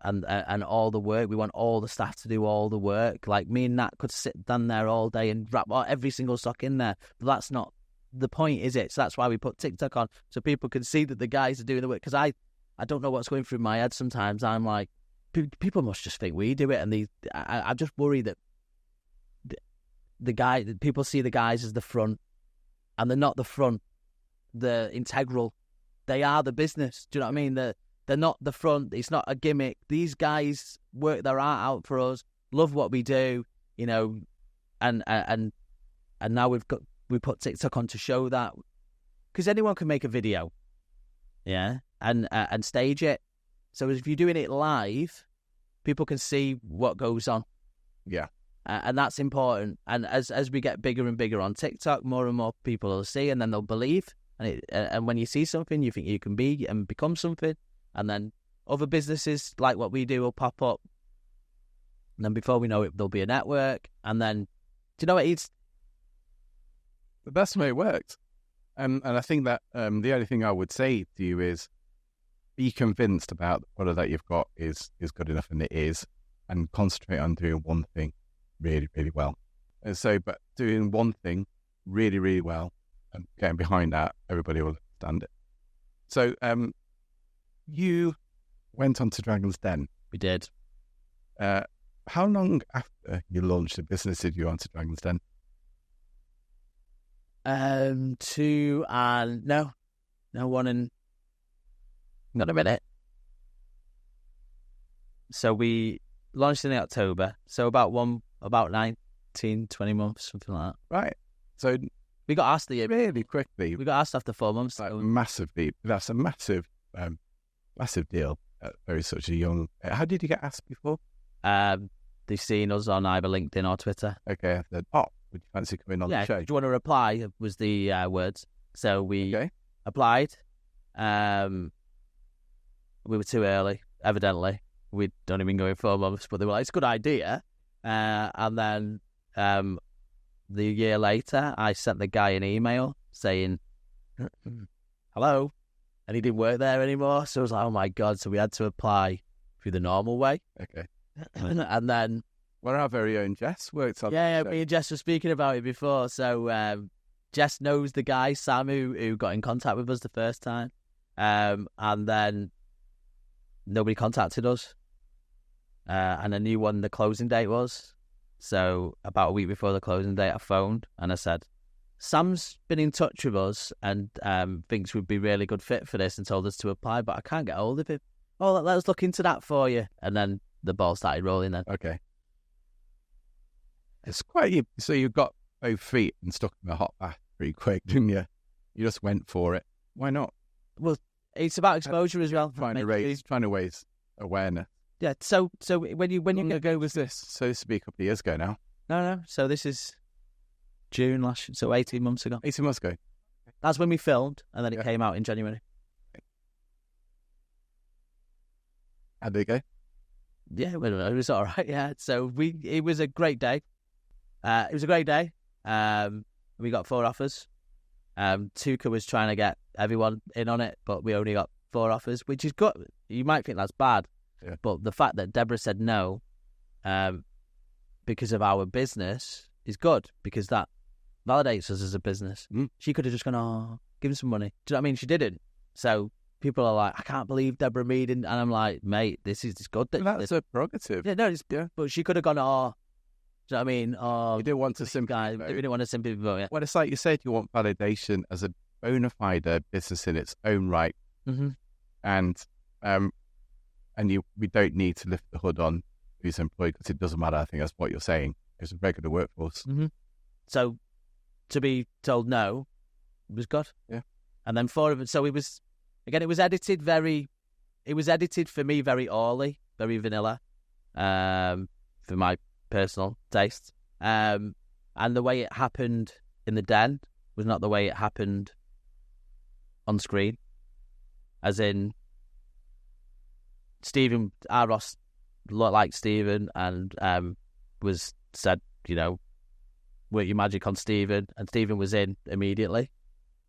all the work, we want all the staff to do all the work. Like me and Nat could sit down there all day and wrap every single sock in there, but that's not the point, is it? So that's why we put TikTok on, so people can see that the guys are doing the work. Because I don't know what's going through my head sometimes. I'm like, people must just think we do it, and I'm just worried that people see the guys as the front, and they're not the front. They're integral. They are the business. Do you know what I mean? They're not the front. It's not a gimmick. These guys work their art out for us, love what we do, and now we put TikTok on to show that, because anyone can make a video, and stage it. So if you're doing it live, people can see what goes on. Yeah. And that's important. And as we get bigger and bigger on TikTok, more and more people will see, and then they'll believe. And when you see something, you think you can be and become something, and then other businesses like what we do will pop up. And then before we know it, there'll be a network. And then, do you know what? That's the way it works. And I think that the only thing I would say to you is be convinced about the product that you've got is good enough, and it is, and concentrate on doing one thing really, really well. And so, but doing one thing really, really well and getting behind that, everybody will understand it. So you went on to Dragon's Den. We did. How long after you launched the business did you go on to Dragon's Den? One in, not a minute. So we launched in October. So about 19, 20 months, something like that. Right. So we got asked really quickly. We got asked after 4 months. Like massively. That's a massive deal at very such a young. How did you get asked before? They've seen us on either LinkedIn or Twitter. Okay. I said, would you fancy coming on the show? Do you want to reply? Was the words. So we applied. We were too early, evidently. We'd only been going 4 months, but they were like, it's a good idea. And then the year later, I sent the guy an email saying, hello, and he didn't work there anymore. So I was like, oh my God. So we had to apply through the normal way. Okay. And then... Well, our very own Jess worked on Yeah, me and Jess were speaking about it before. So Jess knows the guy, Sam, who got in contact with us the first time. And then nobody contacted us. And I knew when the closing date was. So about a week before the closing date, I phoned and I said, Sam's been in touch with us and thinks we'd be really good fit for this and told us to apply, but I can't get hold of him. Oh, let us look into that for you. And then the ball started rolling then. Okay. It's quite... So you got both feet and stuck in a hot bath pretty quick, didn't you? You just went for it. Why not? Well, it's about exposure as well. Trying to raise awareness. Yeah, so when you go was this? So this would be a couple of years ago now. No. So this is June so 18 months ago. 18 months ago. That's when we filmed, and then it came out in January. How did it go? Yeah, well, it was all right. Yeah, so it was a great day. We got 4 offers. Tuka was trying to get everyone in on it, but we only got 4 offers, which is good. You might think that's bad, but the fact that Deborah said no, because of our business, is good because that validates us as a business. She could have just gone, give him some money. Do you know what I mean? She didn't. So people are like, I can't believe Deborah Mead, and I'm like, mate, this is good. That's a prerogative. But she could have gone, do you know what I mean? You didn't want to simply vote. We didn't want to simply vote, yeah. Well, it's like you said, you want validation as a bona fide business in its own right. Mm-hmm. And we don't need to lift the hood on who's employed because it doesn't matter. I think that's what you're saying. It's a regular workforce. Mm-hmm. So to be told no was good. Yeah. And then 4 of it. So it was edited for me very orally, very vanilla, for my personal taste. And the way it happened in the den was not the way it happened on screen. As in, Stephen, our Ross looked like Stephen and was said, work your magic on Stephen, and Stephen was in immediately.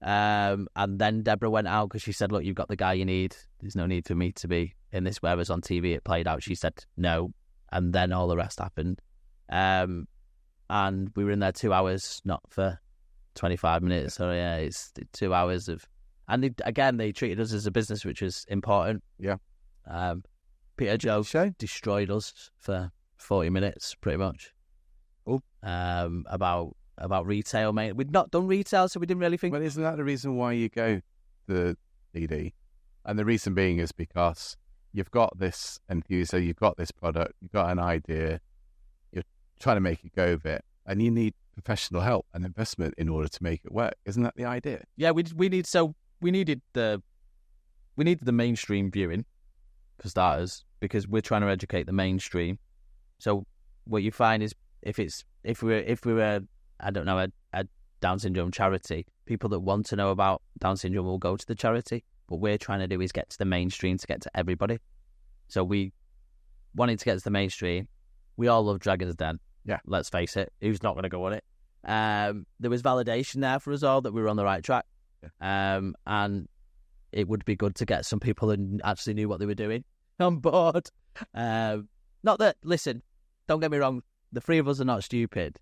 And then Deborah went out because she said, look, you've got the guy you need. There's no need for me to be in this. Whereas on TV it played out, she said no, and then all the rest happened. And we were in there 2 hours, not for 25 minutes. So yeah, it's 2 hours of... And they treated us as a business, which was important. Yeah. Peter Joe destroyed us for 40 minutes, pretty much. Oh. About retail, mate. We'd not done retail, so we didn't really think... Well, isn't that the reason why you go to DD? And the reason being is because you've got this enthusiasm, you've got this product, you've got an idea, you're trying to make it go with it, and you need professional help and investment in order to make it work. Isn't that the idea? Yeah, we needed the mainstream viewing for starters, because we're trying to educate the mainstream. So what you find is if we were I don't know a Down syndrome charity, people that want to know about Down syndrome will go to the charity. What we're trying to do is get to the mainstream, to get to everybody. So we wanted to get to the mainstream. We all love Dragon's Den. Yeah, let's face it. Who's not going to go on it? There was validation there for us all that we were on the right track. Yeah. And it would be good to get some people who actually knew what they were doing on board. Not that, listen, don't get me wrong, the three of us are not stupid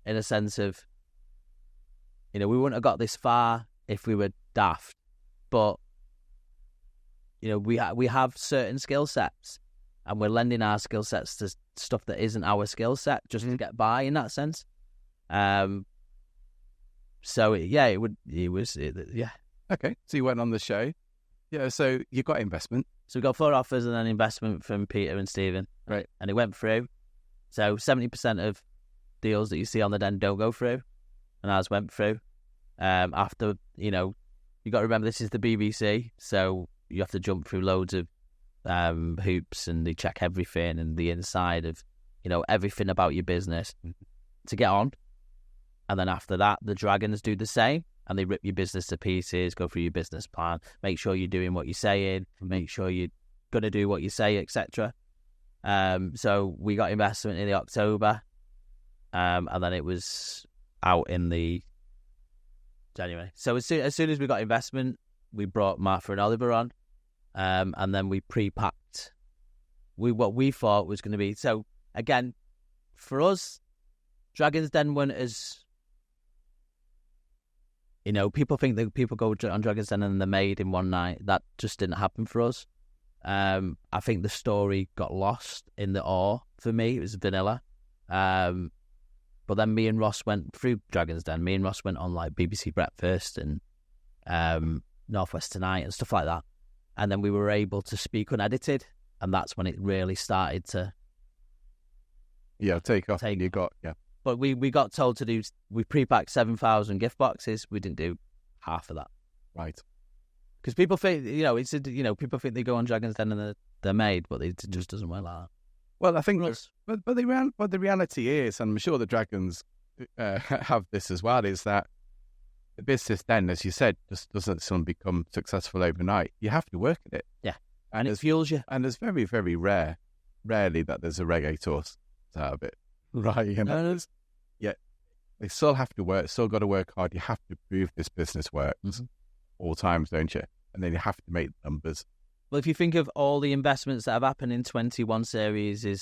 in a sense of, we wouldn't have got this far if we were daft. But, we have certain skill sets, and we're lending our skill sets to stuff that isn't our skill set just to get by in that sense. So it was. Okay, so you went on the show. Yeah, so you got investment. So we got 4 offers and an investment from Peter and Stephen. Right. And it went through. So 70% of deals that you see on the Den don't go through, and ours went through. After, you got to remember this is the BBC, so you have to jump through loads of hoops, and they check everything and the inside of, everything about your business to get on. And then after that, the Dragons do the same, and they rip your business to pieces, go through your business plan, make sure you're doing what you're saying, make sure you're going to do what you say, etc. So we got investment in the October, and then it was out in the January. So as soon as we got investment, we brought Martha and Oliver on, and then we pre-packed what we thought was going to be. So again, for us, Dragon's Den weren't as, people think that people go on Dragon's Den and they're made in one night. That just didn't happen for us. I think the story got lost in the awe for me. It was vanilla. But then me and Ross went through Dragon's Den. Me and Ross went on like BBC Breakfast and Northwest Tonight and stuff like that. And then we were able to speak unedited. And that's when it really started to... take off. You got, But we got told to do... We pre-packed 7,000 gift boxes. We didn't do half of that. Right. Because people think, people think they go on Dragon's Den and they're made, but it just doesn't work like that. Well, I think, but the reality is, and I'm sure the Dragons have this as well, is that the business then, as you said, just doesn't suddenly become successful overnight. You have to work at it. Yeah, and it fuels you. And there's very, very rarely that there's a reggae out of it, right? Yeah, they still have to work. Still got to work hard. You have to prove this business works all times, don't you? And then you have to make numbers. Well, if you think of all the investments that have happened in 21 series of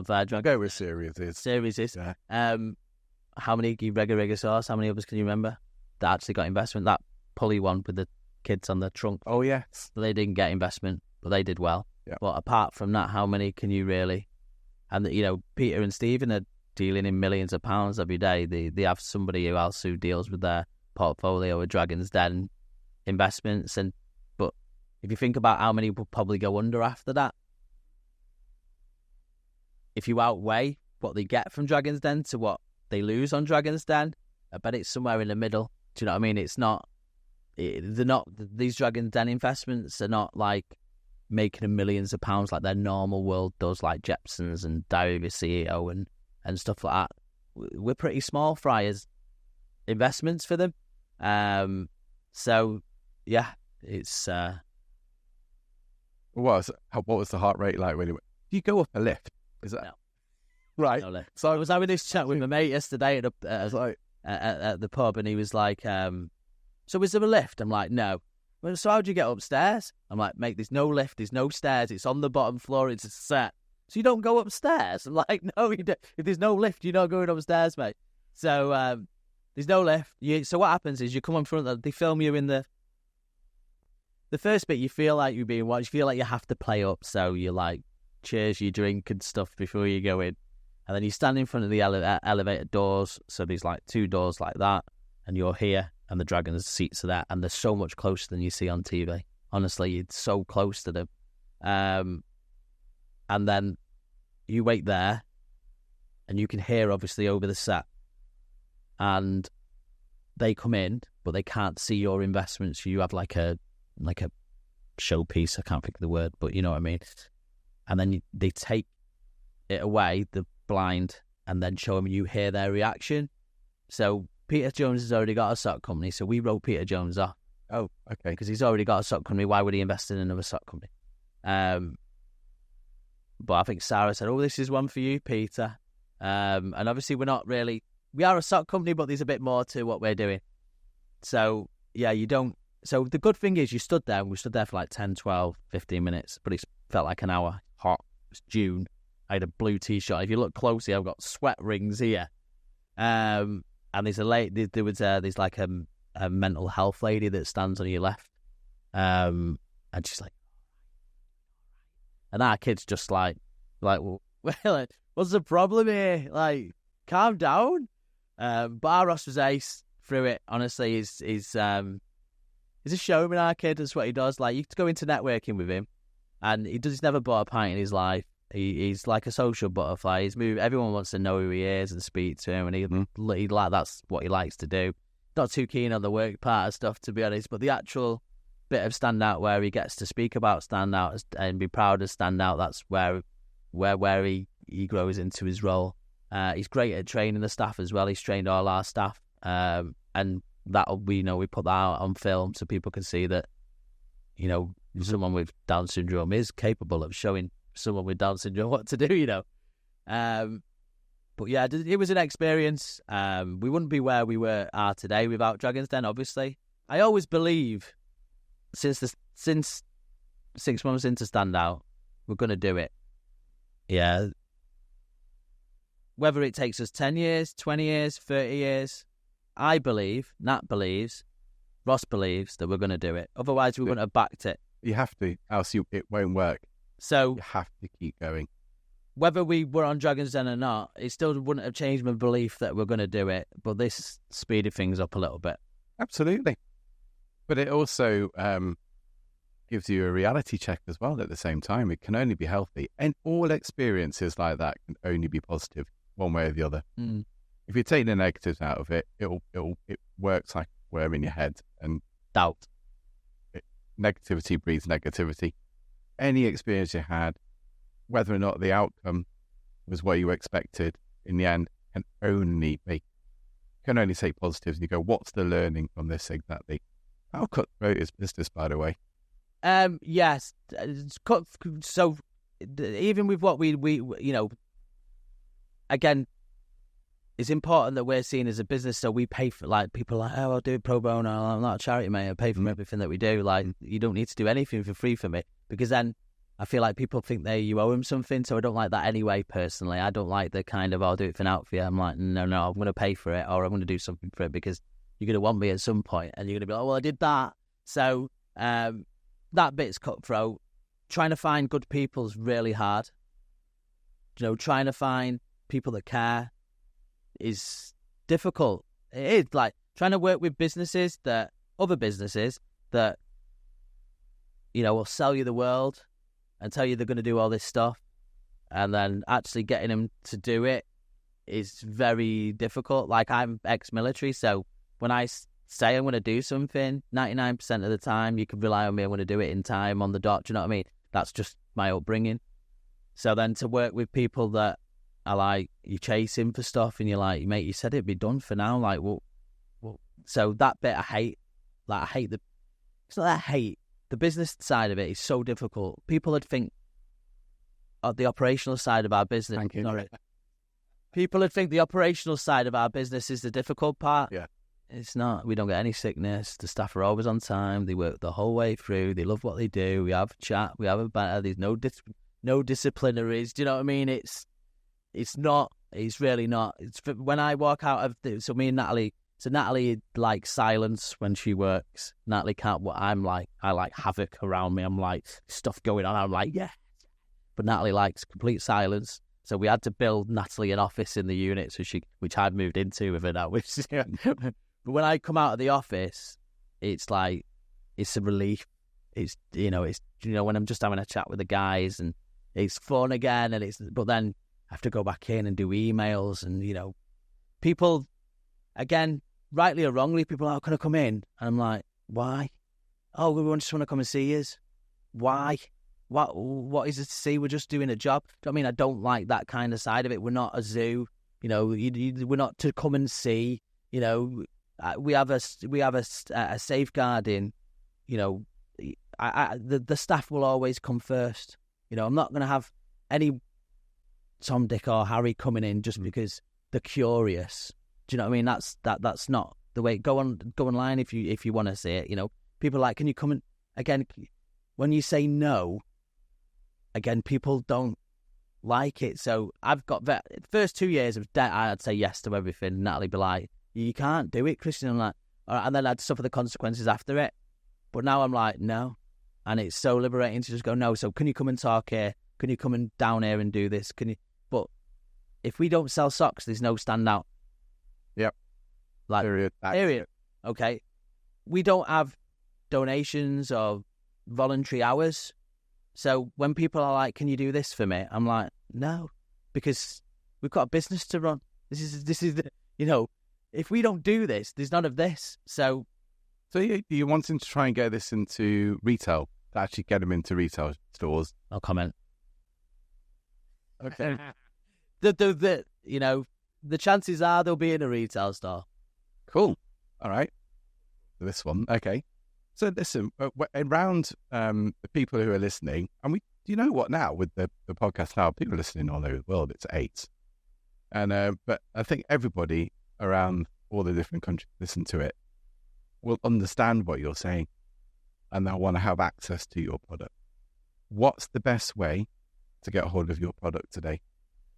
Dragon. Go with series. Yeah. How many Reggae Sauce? How many others can you remember that actually got investment? That pulley one with the kids on the trunk. Oh yes, they didn't get investment, but they did well. Yeah. But apart from that, how many can you really? And Peter and Stephen are dealing in millions of pounds every day. They have somebody else who deals with their portfolio of Dragon's Den investments, but if you think about how many will probably go under after that, if you outweigh what they get from Dragon's Den to what they lose on Dragon's Den, I bet it's somewhere in the middle. Do you know what I mean? They're not, these Dragon's Den investments are not like making them millions of pounds like their normal world does, like Jepson's and Diary of a CEO and stuff like that. We're pretty small fry as investments for them. So yeah, it's what was the heart rate like when you go up a lift? Is that no. Right? No lift. So I was having this chat with my mate yesterday at the pub, and he was like, "So is there a lift?" I'm like, "No." Well, so how'd you get upstairs? I'm like, "Mate, there's no lift, there's no stairs. It's on the bottom floor. It's a set. So you don't go upstairs." I'm like, "No, you don't. If there's no lift, you're not going upstairs, mate." So there's no lift. So what happens is you come in front of they film you in the first bit. You feel like you're being watched. You feel like you have to play up. So you like cheers your drink and stuff before you go in. And then you stand in front of the elevator doors. So there's like 2 doors like that. And you're here. And the Dragons' seats are there. And they're so much closer than you see on TV. Honestly, you're so close to them. And then you wait there. And you can hear, obviously, over the set. And they come in, but they can't see your investments. You have like a showpiece. I can't think of the word, but you know what I mean. And then they take it away, the blind and then show them, you hear their reaction. So Peter Jones has already got a sock company, so we wrote Peter Jones off. Oh, okay. Because he's already got a sock company. Why would he invest in another sock company? But I think Sarah said, this is one for you, Peter. And obviously we are a sock company, but there's a bit more to what we're doing. So, yeah, so the good thing is we stood there for like 10, 12, 15 minutes, but it felt like an hour. Hot. It was June. I had a blue t-shirt. If you look closely, I've got sweat rings here. And there's there's like a mental health lady that stands on your left. And she's like, and our kid's just like, well, what's the problem here? Like, calm down. But our Ross was ace through it. Honestly, he's a showman, our kid. That's what he does. Like, you go into networking with him, and he's never bought a pint in his life. He's like a social butterfly. Everyone wants to know who he is and speak to him, and he that's what he likes to do. Not too keen on the work part of stuff, to be honest, but the actual bit of standout where he gets to speak about standout and be proud of standout, that's where he grows into his role. He's great at training the staff as well. He's trained all our staff, and we put that out on film so people can see that someone with Down syndrome is capable of showing someone with Down syndrome what to do. But yeah, it was an experience. We wouldn't be where we are today without Dragon's Den, obviously. I always believe since 6 months into Standout, we're going to do it. Yeah. Whether it takes us 10 years, 20 years, 30 years, I believe, Nat believes, Ross believes that we're going to do it. Otherwise, we wouldn't have backed it. You have to, else it won't work. So you have to keep going. Whether we were on Dragon's Den or not, it still wouldn't have changed my belief that we're going to do it. But this speeded things up a little bit. Absolutely. But it also gives you a reality check as well at the same time. It can only be healthy. And all experiences like that can only be positive, one way or the other. Mm. If you take the negatives out of it, it works like a worm in your head. And doubt. Negativity breeds negativity. Any experience you had, whether or not the outcome was what you expected in the end, can only say positives. And you go, what's the learning from this exactly? How cutthroat is business, by the way? Yes. So even with what we again, it's important that we're seen as a business. So we pay for, like, people are like, I'll do it pro bono. I'm not a charity, mate. I pay for everything that we do. Like, you don't need to do anything for free for me, because then I feel like people think you owe them something. So I don't like that anyway, personally. I don't like the kind of, I'll do it for now for you. I'm like, no, I'm going to pay for it, or I'm going to do something for it, because you're going to want me at some point, and you're going to be like, well, I did that. So that bit's cutthroat. Trying to find good people is really hard. Trying to find people that care is difficult. It is like trying to work with other businesses that will sell you the world and tell you they're going to do all this stuff, and then actually getting them to do it is very difficult. Like, I'm ex-military, so when I say I'm going to do something, 99% of the time you can rely on me. I'm going to do it in time, on the dot. Do you know what I mean? That's just my upbringing. So then to work with people that are like, you chasing for stuff and you're like, mate, you said it'd be done for now. Like, well, so that bit I hate. Like, it's not that I hate. The business side of it is so difficult. People would think the operational side of our business. Thank you. Sorry. People would think the operational side of our business is the difficult part. Yeah. It's not. We don't get any sickness. The staff are always on time. They work the whole way through. They love what they do. We have a chat. We have a banter. There's no disciplinaries. Do you know what I mean? It's not. It's really not. It's when I walk out of so me and Natalie. So Natalie likes silence when she works. Natalie can't. What I'm like. I like havoc around me. I'm like, stuff going on. I'm like, yeah. But Natalie likes complete silence. So we had to build Natalie an office in the unit, which I'd moved into with her now. But when I come out of the office, it's like, it's a relief. It's when I'm just having a chat with the guys, and it's fun again. But then I have to go back in and do emails, and people, again, rightly or wrongly, people are, can I come in? And I'm like, why? Oh, we just want to come and see you. Why? what is it to see? We're just doing a job. Do you know what I mean? I don't like that kind of side of it. We're not a zoo. You know, we're not to come and see. You know, we have a safeguarding. You know, the staff will always come first. You know, I'm not going to have any Tom, Dick, or Harry coming in just because they're curious. Do you know what I mean? That's not the way. Go online if you want to see it. You know, people are like, can you come and again? When you say no, again, people don't like it. So I've got first 2 years of debt. I'd say yes to everything. Natalie be like, you can't do it, Christian. I'm like, all right, and then I'd suffer the consequences after it. But now I'm like, no, and it's so liberating to just go no. So can you come and talk here? Can you come and down here and do this? Can you? But if we don't sell socks, there's no standout. Yep. Like Period. Okay. We don't have donations or voluntary hours. So when people are like, can you do this for me? I'm like, no, because we've got a business to run. This is the, you know, if we don't do this, there's none of this. So you're wanting to try and get this into retail, to actually get them into retail stores? I'll comment. Okay. You know, the chances are they'll be in a retail store. Cool. All right. This one. Okay. So listen, around the people who are listening, and you know what now, with the podcast now, people are listening all over the world, it's 8. And but I think everybody around all the different countries listen to it will understand what you're saying, and they'll want to have access to your product. What's the best way to get a hold of your product today?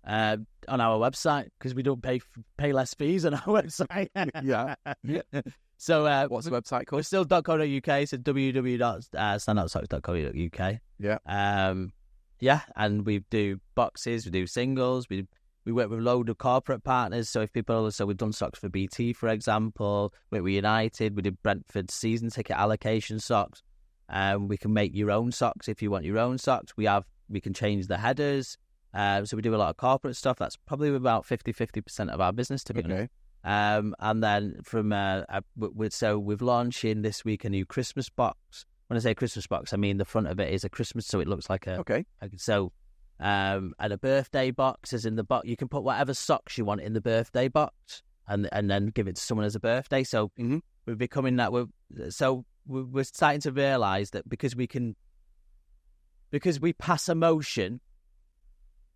On our website, because we don't pay less fees on our website. Yeah. So what's the website called? We're still .co.uk, so www.standoutsocks.co.uk. Yeah. Yeah, and we do boxes, we do singles, we work with a load of corporate partners. So we've done socks for BT, for example. We're United. We did Brentford season ticket allocation socks. We can make your own socks if you want your own socks. We can change the headers. So we do a lot of corporate stuff. That's probably about 50% of our business, to be honest. And then we've launched in this week a new Christmas box. When I say Christmas box, I mean the front of it is a Christmas, so it looks like a... Okay. And a birthday box is in the box. You can put whatever socks you want in the birthday box and then give it to someone as a birthday. So we're becoming that. We're starting to realise that because we pass emotion,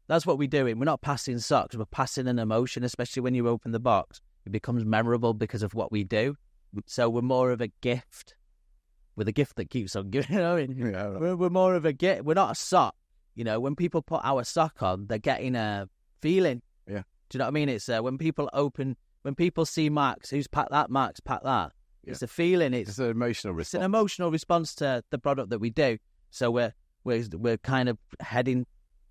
that's what we're doing. We're not passing socks, we're passing an emotion, especially when you open the box. It becomes memorable because of what we do. So we're more of a gift, with a gift that keeps on giving. You know what I mean? Yeah, right. We're more of a gift. We're not a sock. You know, when people put our sock on, they're getting a feeling. Yeah. Do you know what I mean? It's when people see Marks, who's packed that, Marks packed that. Yeah. It's a feeling. It's an emotional response. It's an emotional response to the product that we do. So we're kind of heading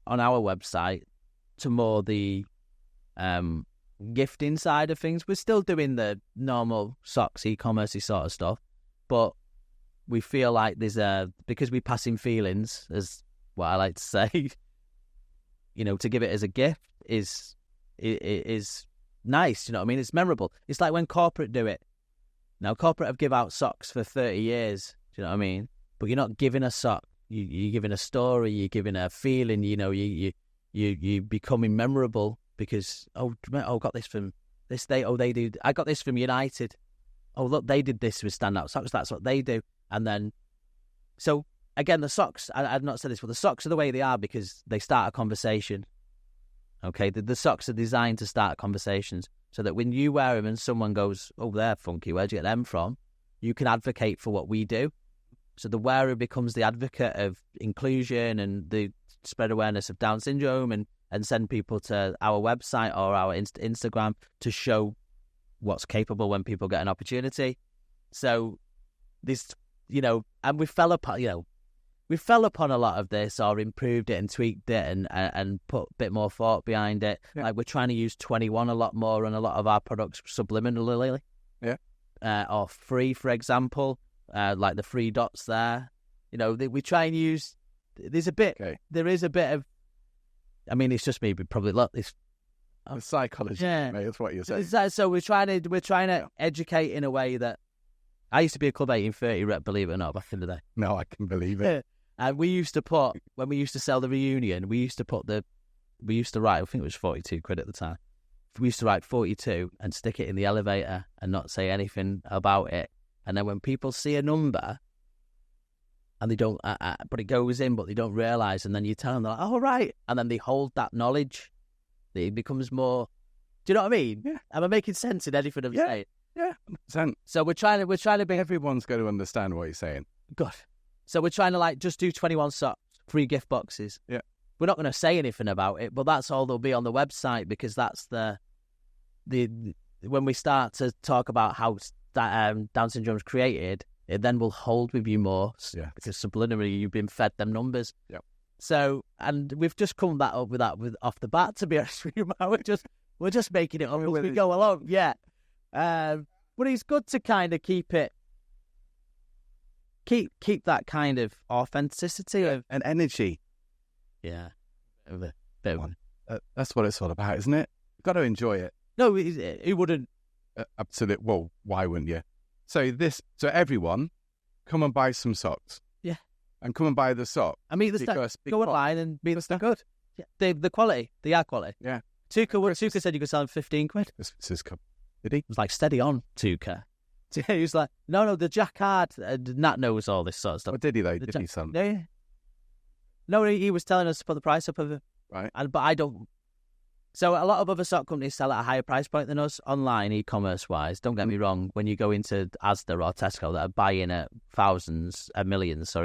on our website to more the gifting side of things. We're still doing the normal socks, e-commerce sort of stuff, but we feel like because we're passing feelings, as what I like to say, you know, to give it as a gift is nice. You know what I mean? It's memorable. It's like when corporate do it. Now, corporate have give out socks for 30 years. Do you know what I mean? But you're not giving a sock. You're giving a story. You're giving a feeling. You know, you becoming memorable because I got this from this day. Oh, they did. I got this from United. Oh, look, they did this with standout socks. That's what they do. And then, so again, the socks. I've not said this, but the socks are the way they are because they start a conversation. Okay, the socks are designed to start conversations so that when you wear them and someone goes, "Oh, they're funky. Where'd you get them from?" You can advocate for what we do. So the wearer becomes the advocate of inclusion and the spread awareness of Down syndrome and send people to our website or our Instagram to show what's capable when people get an opportunity. So this, you know, and we fell upon a lot of this or improved it and tweaked it and put a bit more thought behind it. Yeah. Like we're trying to use 21 a lot more on a lot of our products subliminally. Yeah. Or free, for example. Like the 3 dots there, you know, we try and use. There is a bit of. I mean, it's just me, but probably this. The psychology, yeah, mate, that's what you're saying. So we're trying to educate in a way that I used to be a Club 1830 rep, believe it or not, back in the day. No, I can believe it. And we used to put, when we used to sell the reunion, we used to write, I think it was 42 quid at the time. We used to write 42 and stick it in the elevator and not say anything about it. And then when people see a number and they don't, but it goes in, but they don't realise, and then you tell them, they're like, oh, right. And then they hold that knowledge. It becomes more, do you know what I mean? Yeah. Am I making sense in anything I'm saying? Yeah, 100%. So we're trying to be Everyone's going to understand what you're saying. good. So we're trying to like just do 21 socks, free gift boxes. Yeah. We're not going to say anything about it, but that's all there'll be on the website, because that's the when we start to talk about how Down syndrome's created, it then will hold with you more. Yeah. Because subliminally you've been fed them numbers. Yeah. So, and we've just come that up with off the bat, to be honest with you, Matt. We're just making it up as we go along. Yeah. But it's good to kind of keep that kind of authenticity of and energy. Yeah, a bit of one. That's what it's all about, isn't it? You've got to enjoy it. No, who wouldn't? Absolutely. Well, why wouldn't you? So everyone, come and buy some socks. Yeah, and come and buy the sock. I mean, go online and meet the stuff. Good. Yeah, the quality, the art quality. Yeah. Tuka said you could sell them 15 quid. This is did he? It was like steady on Tuka. He was like, no, the jacquard. Nat knows all this sort of stuff. What did he though? Did he sell them? No, yeah. No, he was telling us to put the price up of it. Right. But I don't. So a lot of other sock companies sell at a higher price point than us online, e-commerce wise. Don't get me wrong. When you go into Asda or Tesco that are buying at millions,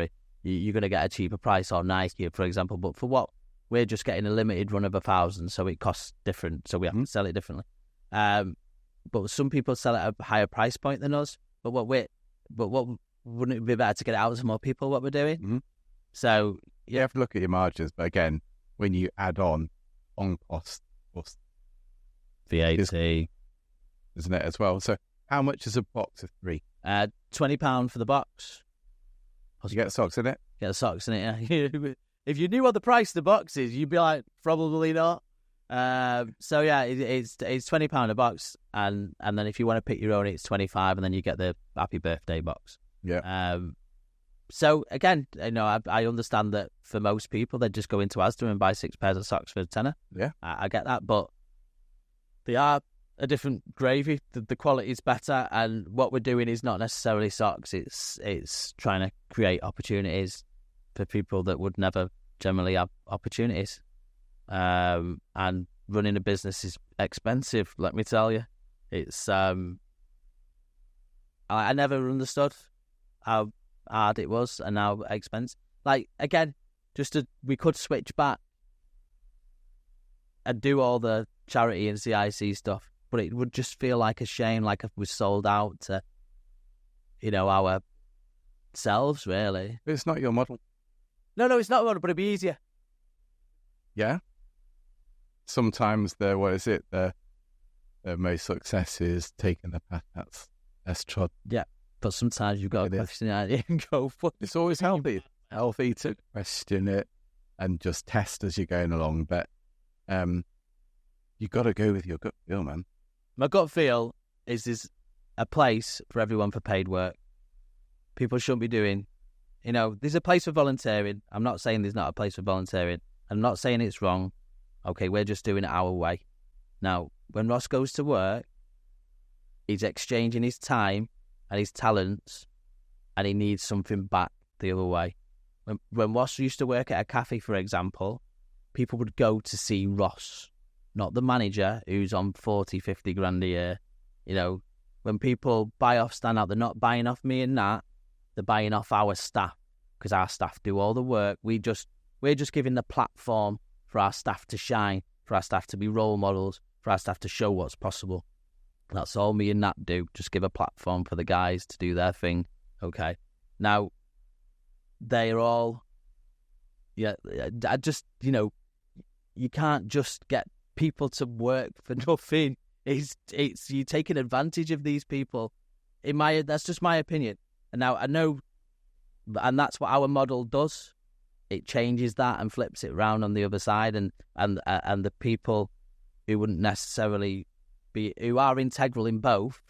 you're going to get a cheaper price, or Nike, for example. But for what we're just getting a limited run of 1,000, so it costs different. So we have to sell it differently. But some people sell at a higher price point than us. But what wouldn't it be better to get it out to more people? What we're doing. Mm-hmm. So you have to look at your margins. But again, when you add on cost, VAT, isn't it as well? So how much is a box of 3? £20 for the box. You get socks in it? Get the socks in it, yeah. If you knew what the price of the box is, you'd be like, probably not. So yeah, it's £20 a box, and then if you want to pick your own, it's 25, and then you get the happy birthday box. Yeah. So again, I understand that for most people, they just go into Asda and buy 6 pairs of socks for a tenner. Yeah. I get that, but they are a different gravy. The quality is better, and what we're doing is not necessarily socks. It's trying to create opportunities for people that would never generally have opportunities. And running a business is expensive, let me tell you. It's I never understood how hard it was and how expensive. Like, again, we could switch back and do all the charity and CIC stuff, but it would just feel like a shame, like if we sold out to, ourselves, really. It's not your model. No, it's not one, but it'd be easier. Yeah. Sometimes the most success is taking the path that's less trod. Yeah, but sometimes you've got to question the idea and go, it's always healthy to question it and just test as you're going along. But you got to go with your gut feel, man. My gut feel is there's a place for everyone for paid work. People shouldn't be doing, there's a place for volunteering. I'm not saying there's not a place for volunteering. I'm not saying it's wrong. Okay, we're just doing it our way. Now, when Ross goes to work, he's exchanging his time and his talents, and he needs something back the other way. When Ross used to work at a cafe, for example, people would go to see Ross, not the manager who's on 40, 50 grand a year. When people buy off Stand Out, they're not buying off me and Nat, they're buying off our staff, because our staff do all the work. We're just giving the platform for our staff to shine, for our staff to be role models, for our staff to show what's possible. That's all me and Nat do. Just give a platform for the guys to do their thing. Okay. Now, they're all, I just, you can't just get people to work for nothing. It's you taking advantage of these people. That's just my opinion. And now I know, and that's what our model does. It changes that and flips it around on the other side, and the people who wouldn't necessarily who are integral in both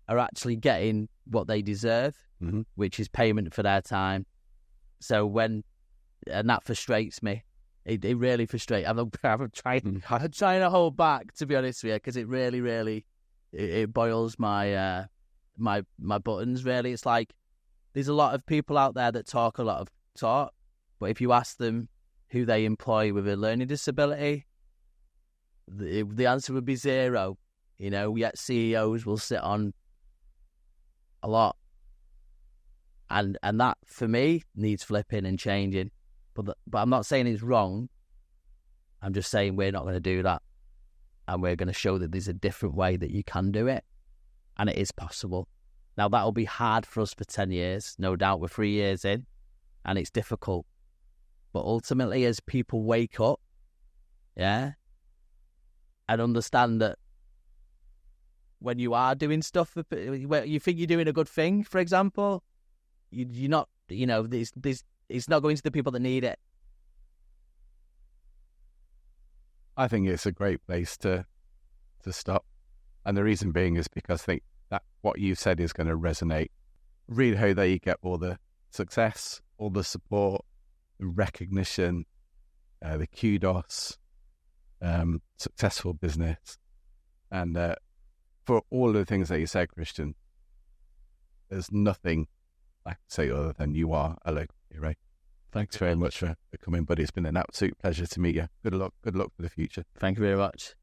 are actually getting what they deserve, which is payment for their time. So when and that frustrates me. It really frustrates. I'm trying to hold back, to be honest with you, because it really it boils my my buttons. Really, it's like there's a lot of people out there that talk a lot of talk, but if you ask them who they employ with a learning disability, the answer would be zero. You know, yet CEOs will sit on a lot, and that for me needs flipping and changing. But I'm not saying it's wrong. I'm just saying we're not going to do that, and we're going to show that there's a different way that you can do it, and it is possible. Now that'll be hard for us for 10 years, no doubt. We're 3 years in, and it's difficult. But ultimately, as people wake up, and understand that when you are doing stuff where you think you're doing a good thing, for example, you're not. You know, it's not going to the people that need it. I think it's a great place to stop. And the reason being is because I think that what you said is going to resonate. Really hope that you get all the success, all the support, the recognition, the kudos, successful business. And for all the things that you said, Christian, there's nothing I can say other than you are a local hero. Thanks very much for coming, buddy. It's been an absolute pleasure to meet you. Good luck for the future. Thank you very much.